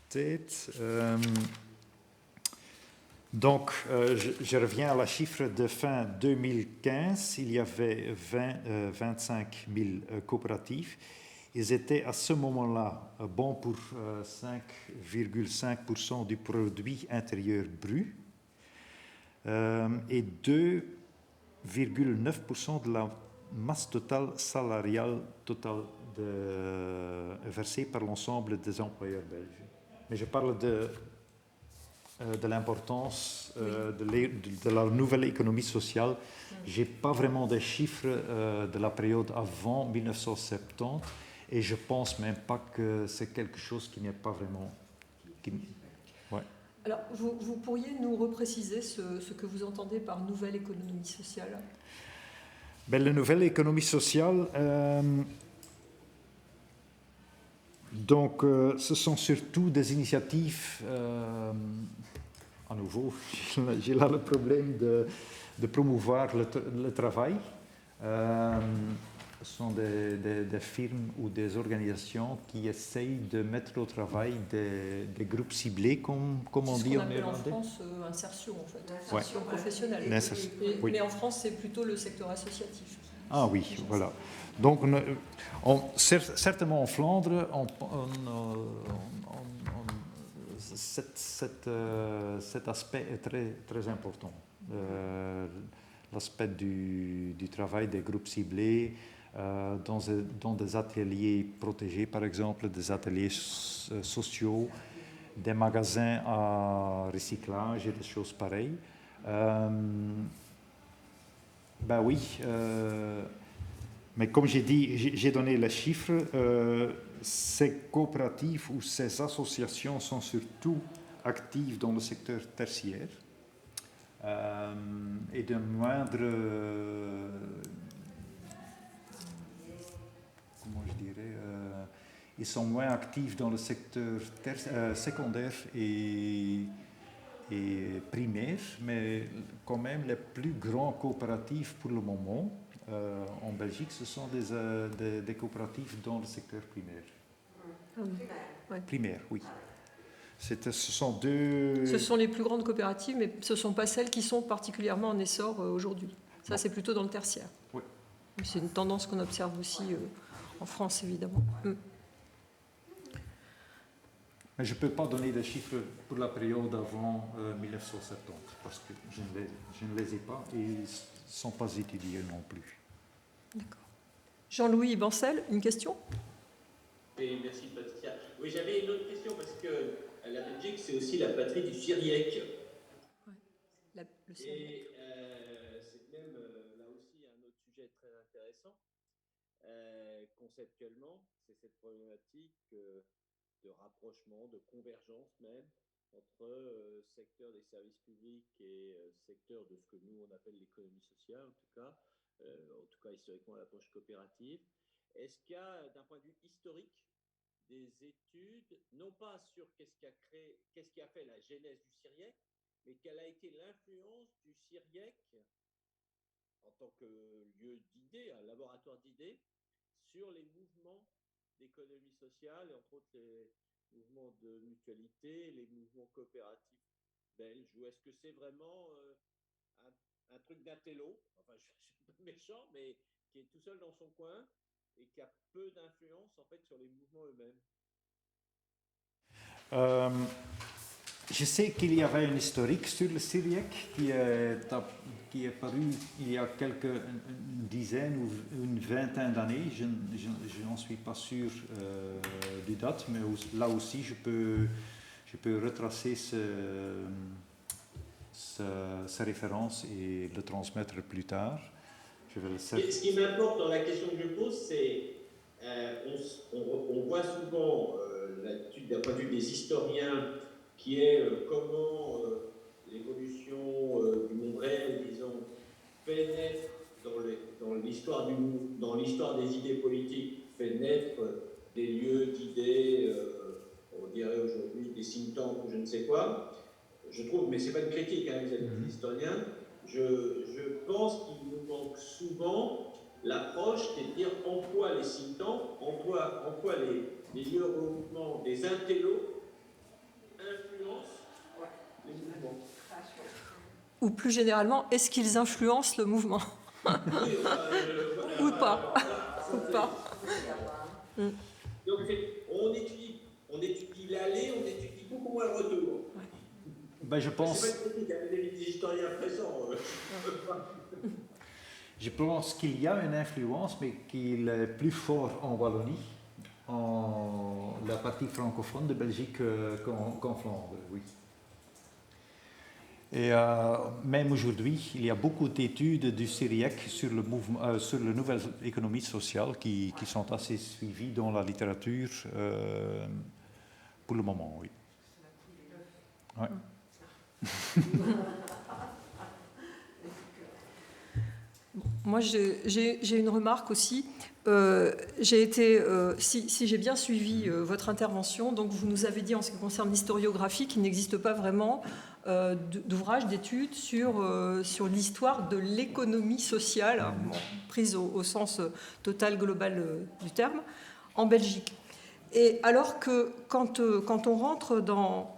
tête. Donc, je reviens à la chiffre de fin 2015. Il y avait 25 000 coopératives. Ils étaient à ce moment-là bons pour 5,5% du produit intérieur brut et 2,9% de la masse totale salariale totale versée par l'ensemble des employeurs belges. Mais je parle de l'importance de la nouvelle économie sociale. Je n'ai pas vraiment des chiffres de la période avant 1970 et je ne pense même pas que c'est quelque chose qui n'est pas vraiment... Ouais. Alors, vous pourriez nous repréciser ce que vous entendez par nouvelle économie sociale? Ben, la nouvelle économie sociale... Donc, ce sont surtout des initiatives, à nouveau, j'ai là le problème de promouvoir le travail. Ce sont des firmes ou des organisations qui essayent de mettre au travail des groupes ciblés, comme on dit en néerlandais. C'est ce qu'on appelle en France insertion, en fait, insertion professionnelle. Oui. Mais en France, c'est plutôt le secteur associatif. Ah oui, voilà. Donc, certainement en Flandre, cet aspect est très, très important. L'aspect du travail des groupes ciblés dans des ateliers protégés, par exemple, des ateliers sociaux, des magasins à recyclage et des choses pareilles. Ben oui, mais comme j'ai dit, j'ai donné les chiffres, ces coopératives ou ces associations sont surtout actives dans le secteur tertiaire et de moindre, comment je dirais, ils sont moins actifs dans le secteur secondaire et primaire, mais quand même les plus grands coopératives pour le moment en Belgique, ce sont des coopératives dans le secteur primaire. Primaire, oui. Ce sont Ce sont les plus grandes coopératives, mais ce ne sont pas celles qui sont particulièrement en essor aujourd'hui. Ça, c'est plutôt dans le tertiaire. Oui. C'est une tendance qu'on observe aussi en France, évidemment. Mais je ne peux pas donner des chiffres pour la période avant 1970, parce que je ne les ai pas et ils ne sont pas étudiés non plus. D'accord. Jean-Louis Bancel, une question? Oui, merci Patricia. Oui, j'avais une autre question parce que la Belgique, c'est aussi la patrie du Syriac. Le Syriac. Et c'est même là aussi un autre sujet très intéressant. Conceptuellement, c'est cette problématique de rapprochement, de convergence même entre secteur des services publics et secteur de ce que nous on appelle l'économie sociale, en tout cas historiquement l'approche coopérative. Est-ce qu'il y a, d'un point de vue historique, des études, non pas sur qu'est-ce qui a fait la genèse du Syriac, mais quelle a été l'influence du Syriac en tant que lieu d'idées, un laboratoire d'idées, sur les mouvements d'économie sociale, et entre autres les mouvements de mutualité, les mouvements coopératifs belges, ou est-ce que c'est vraiment un truc d'intello, enfin je suis un peu méchant, mais qui est tout seul dans son coin, et qui a peu d'influence en fait sur les mouvements eux-mêmes? Je sais qu'il y avait un historique sur le Syriac qui est paru il y a une dizaine ou une vingtaine d'années. Je n'en suis pas sûr des dates, mais là aussi je peux retracer sa référence et le transmettre plus tard. Je vais le Ce qui m'importe dans la question que je pose, c'est on voit souvent l'étude d'un point de vue des historiens qui est comment l'évolution du monde réel, disons, fait naître dans l'histoire des idées politiques, fait naître des lieux d'idées, on dirait aujourd'hui des think tanks ou je ne sais quoi. Je trouve, mais ce n'est pas une critique hein, vis-à-vis des historiens, je pense qu'il nous manque souvent l'approche qui est de dire en quoi les think tanks, en quoi les lieux regroupement des intellos influencent les mouvements. Ou plus généralement, est-ce qu'ils influencent le mouvement? Oui, Ou pas. Ou pas. Donc on étudie l'aller, on étudie beaucoup moins le retour. Ben, je pense... C'est pas une critique, il y a des historiens présents. Je pense qu'il y a une influence, mais qu'il est plus fort en Wallonie, en la partie francophone de Belgique qu'en Flandre, oui. Et même aujourd'hui, il y a beaucoup d'études du Syriac sur la nouvelle économie sociale qui sont assez suivies dans la littérature pour le moment, oui. Ouais. Moi, j'ai une remarque aussi. Si j'ai bien suivi votre intervention, donc vous nous avez dit en ce qui concerne l'historiographie qu'il n'existe pas vraiment d'ouvrage, d'études sur l'histoire de l'économie sociale, bon, prise au sens total, global du terme, en Belgique. Et alors que quand on rentre dans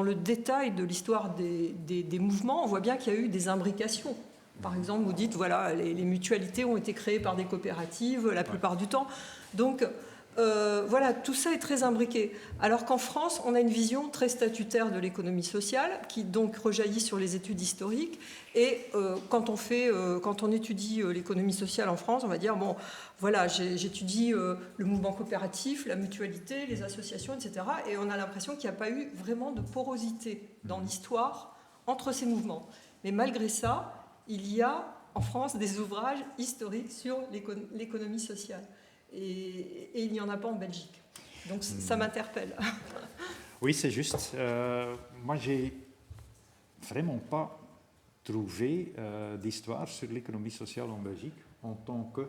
le détail de l'histoire des mouvements, on voit bien qu'il y a eu des imbrications. Par exemple, vous dites, voilà, les mutualités ont été créées par des coopératives la plupart du temps. Donc, voilà, tout ça est très imbriqué. Alors qu'en France, on a une vision très statutaire de l'économie sociale qui donc rejaillit sur les études historiques. Et quand on étudie l'économie sociale en France, on va dire, bon, voilà, j'étudie le mouvement coopératif, la mutualité, les associations, etc. Et on a l'impression qu'il n'y a pas eu vraiment de porosité dans l'histoire entre ces mouvements. Mais malgré ça, il y a en France des ouvrages historiques sur l'économie sociale. Et il n'y en a pas en Belgique. Donc ça m'interpelle. Oui, c'est juste. Moi, j'ai vraiment pas trouvé d'histoire sur l'économie sociale en Belgique en tant que...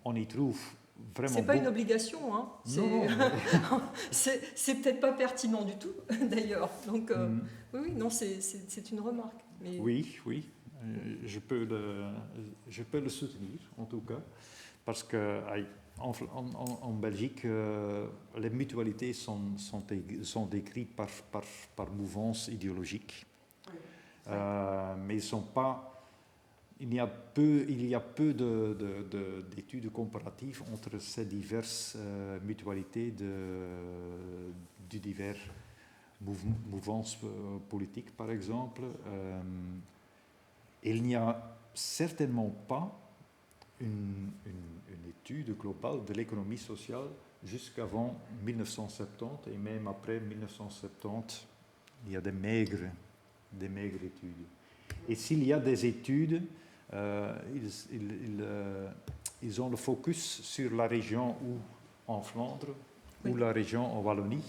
on y trouve vraiment... C'est pas une obligation, hein. C'est peut-être pas pertinent du tout, d'ailleurs. Donc, oui, non, c'est une remarque. Mais... Oui, je peux le soutenir, en tout cas, parce que en Belgique, les mutualités sont décrites par mouvance idéologique, mais ils sont pas... Il y a peu d'études comparatives entre ces diverses mutualités de divers mouvances politiques, par exemple. Il n'y a certainement pas une étude globale de l'économie sociale jusqu'avant 1970, et même après 1970, il y a des maigres études. Et s'il y a des études, ils ont le focus sur la région en Flandre, oui, ou la région en Wallonie,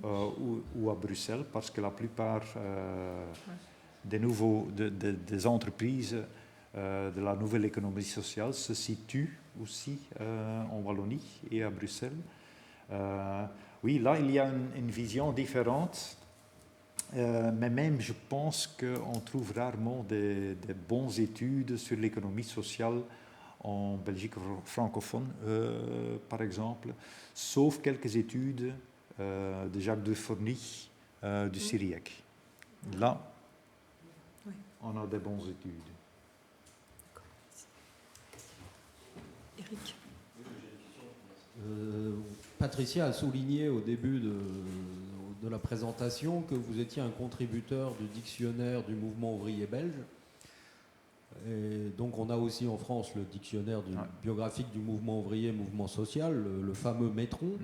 ou à Bruxelles, parce que la plupart des entreprises de la nouvelle économie sociale se situent aussi en Wallonie et à Bruxelles. Oui, là, il y a une vision différente. Mais même, je pense qu'on trouve rarement des bonnes études sur l'économie sociale en Belgique francophone, par exemple, sauf quelques études de Jacques Deforny du Syriac. Là, on a des bonnes études. Patrick. Patricia a souligné au début de la présentation que vous étiez un contributeur du dictionnaire du mouvement ouvrier belge. Et donc on a aussi en France le dictionnaire biographique du mouvement ouvrier, mouvement social, le fameux Métron.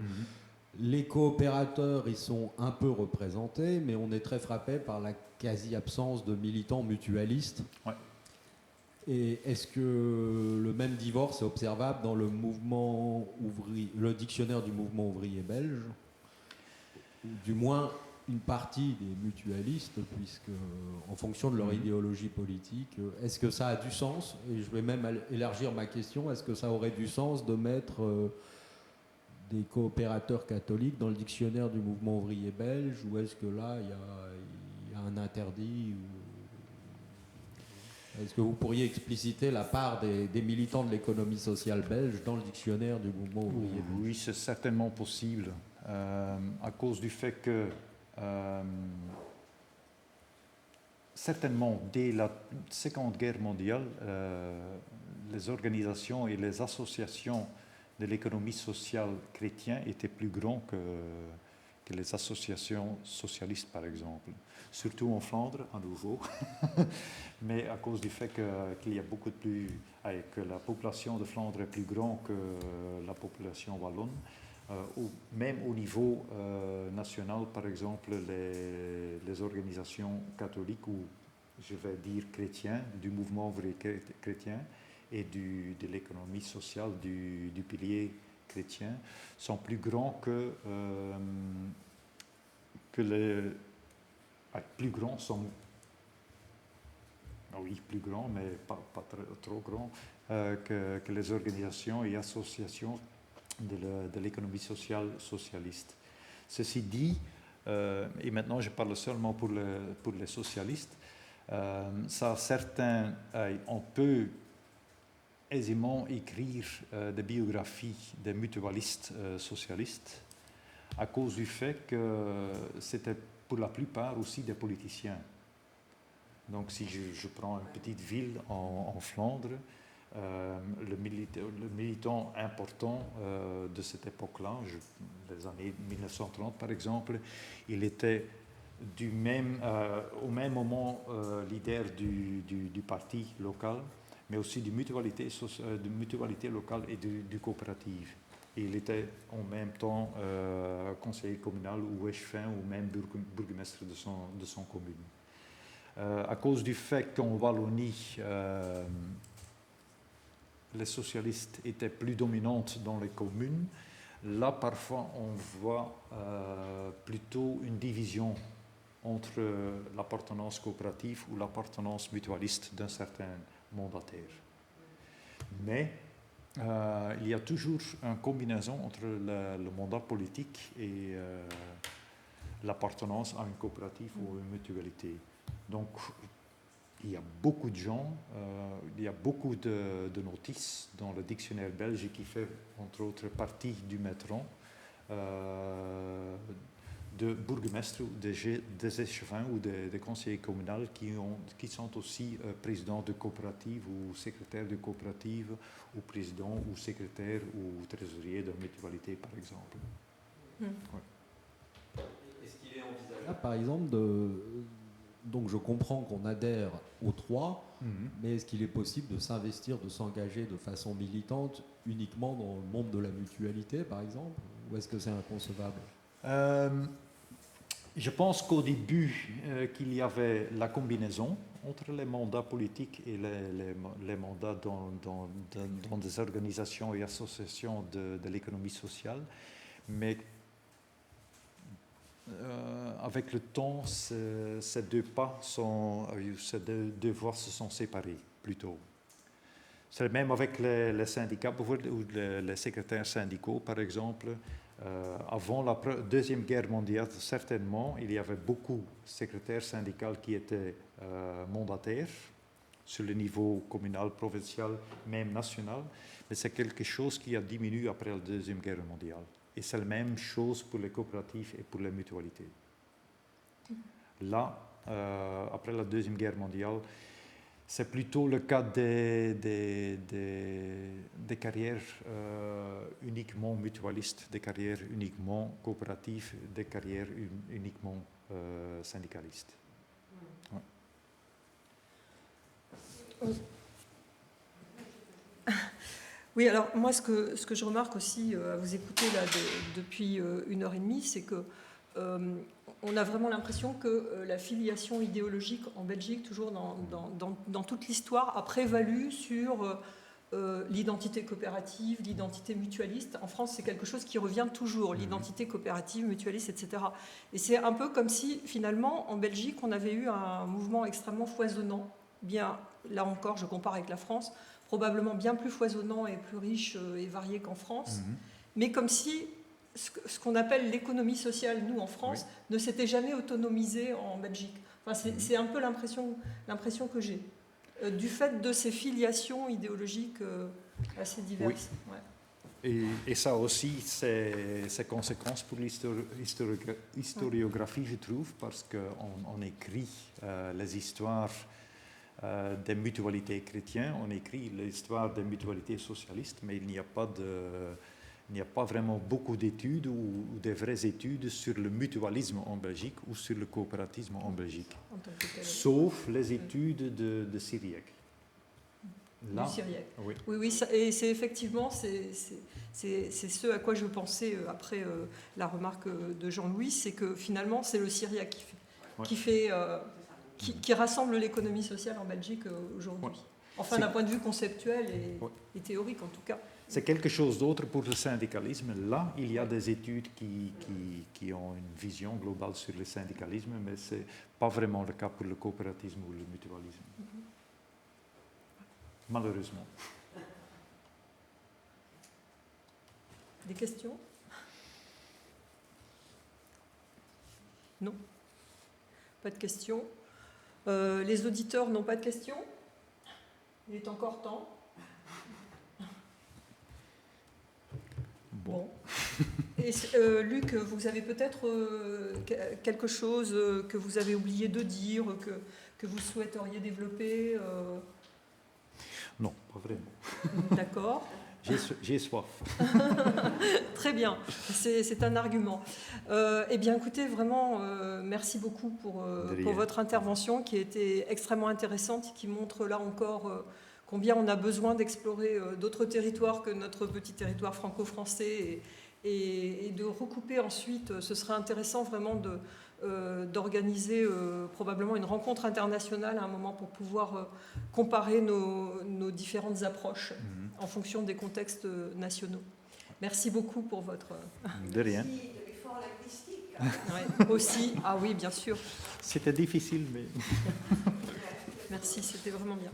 Les coopérateurs y sont un peu représentés, mais on est très frappé par la quasi-absence de militants mutualistes. Ouais. Et est-ce que le même divorce est observable dans le dictionnaire du mouvement ouvrier belge? Ou du moins une partie des mutualistes, puisque en fonction de leur idéologie politique, est-ce que ça a du sens? Et je vais même élargir ma question, est-ce que ça aurait du sens de mettre des coopérateurs catholiques dans le dictionnaire du mouvement ouvrier belge, ou est-ce que là il y a un interdit? Est-ce que vous pourriez expliciter la part des militants de l'économie sociale belge dans le dictionnaire du mouvement ouvrier belge? Oui, c'est certainement possible, à cause du fait que certainement dès la Seconde Guerre mondiale, les organisations et les associations de l'économie sociale chrétienne étaient plus grands que les associations socialistes, par exemple. Surtout en Flandre, à nouveau, mais à cause du fait qu'il y a beaucoup de que la population de Flandre est plus grande que la population wallonne. Même au niveau national, par exemple, les organisations catholiques, ou je vais dire chrétiens, du mouvement ouvrier chrétien et de l'économie sociale du pilier chrétien, sont plus grands que les... plus grands sont... Oui, plus grands, mais pas trop grands que les organisations et associations de l'économie sociale socialiste. Ceci dit, et maintenant je parle seulement pour les socialistes, ça, certains, on peut aisément écrire des biographies des mutualistes socialistes à cause du fait que c'était pour la plupart aussi des politiciens. Donc si je prends une petite ville en Flandre, le militant important de cette époque-là, les années 1930 par exemple, il était au même moment leader du parti local, mais aussi de mutualité locale et du coopérative. Et il était en même temps conseiller communal ou échevin ou même bourgmestre de son commune. À cause du fait qu'en Wallonie, les socialistes étaient plus dominantes dans les communes, là parfois on voit plutôt une division entre l'appartenance coopérative ou l'appartenance mutualiste d'un certain mandataire. Mais il y a toujours une combinaison entre le mandat politique et l'appartenance à une coopérative ou une mutualité. Donc, il y a beaucoup de gens, il y a beaucoup de notices dans le dictionnaire belge qui fait, entre autres, partie du Métron, de bourgmestres, des échevins ou des conseillers communaux qui sont aussi présidents de coopératives ou secrétaires de coopératives ou présidents ou secrétaires ou trésoriers de mutualité, par exemple. Ouais. Est-ce qu'il est envisageable, par exemple, donc je comprends qu'on adhère aux trois, mais est-ce qu'il est possible de s'investir, de s'engager de façon militante uniquement dans le monde de la mutualité, par exemple, ou est-ce que c'est inconcevable? Je pense qu'au début, qu'il y avait la combinaison entre les mandats politiques et les mandats dans des organisations et associations de l'économie sociale, mais avec le temps, ces deux voies se sont séparées plutôt. C'est le même avec les syndicats ou les secrétaires syndicaux, par exemple. Avant la Deuxième Guerre mondiale, certainement, il y avait beaucoup de secrétaires syndicaux qui étaient mandataires sur le niveau communal, provincial, même national, mais c'est quelque chose qui a diminué après la Deuxième Guerre mondiale. Et c'est la même chose pour les coopératives et pour les mutualités. Là, après la Deuxième Guerre mondiale, C'est plutôt le cas des carrières uniquement mutualistes, des carrières uniquement coopératives, des carrières uniquement syndicalistes. Ouais. Oui, alors moi, ce que je remarque aussi à vous écouter là depuis 1h30, c'est que on a vraiment l'impression que la filiation idéologique en Belgique, toujours dans toute l'histoire, a prévalu sur l'identité coopérative, l'identité mutualiste. En France, c'est quelque chose qui revient toujours, l'identité coopérative, mutualiste, etc. Et c'est un peu comme si, finalement, en Belgique, on avait eu un mouvement extrêmement foisonnant. Bien, là encore, je compare avec la France, probablement bien plus foisonnant et plus riche et varié qu'en France, mais comme si ce qu'on appelle l'économie sociale, nous, en France, ne s'était jamais autonomisée en Belgique. Enfin, c'est un peu l'impression que j'ai, du fait de ces filiations idéologiques assez diverses. Oui. Ouais. Et ça aussi, c'est conséquences pour l'historiographie, je trouve, parce qu'on écrit les histoires des mutualités chrétiennes, on écrit l'histoire des mutualités socialistes, mais il n'y a pas vraiment beaucoup d'études ou de vraies études sur le mutualisme en Belgique ou sur le coopératisme en Belgique, sauf les études de Syriac. Là, du Syriac. Oui, oui, et c'est effectivement c'est ce à quoi je pensais après la remarque de Jean-Louis, c'est que finalement c'est le Syriac qui rassemble l'économie sociale en Belgique aujourd'hui. Enfin, d'un point de vue conceptuel et théorique en tout cas. C'est quelque chose d'autre pour le syndicalisme. Là, il y a des études qui ont une vision globale sur le syndicalisme, mais ce n'est pas vraiment le cas pour le coopératisme ou le mutualisme. Malheureusement. Des questions? Non? Pas de questions. Les auditeurs n'ont pas de questions? Il est encore temps. Bon. Et Luc, vous avez peut-être quelque chose que vous avez oublié de dire, que vous souhaiteriez développer Non, pas vraiment. D'accord. J'ai soif. Très bien, c'est un argument. Eh bien, écoutez, vraiment, merci beaucoup pour votre intervention qui a été extrêmement intéressante et qui montre là encore combien on a besoin d'explorer d'autres territoires que notre petit territoire franco-français et de recouper ensuite. Ce serait intéressant vraiment d'organiser probablement une rencontre internationale à un moment pour pouvoir comparer nos différentes approches en fonction des contextes nationaux. Merci beaucoup pour votre... De rien. Merci de l'effort linguistique. Ouais, aussi, ah oui, bien sûr. C'était difficile, mais... Merci, c'était vraiment bien.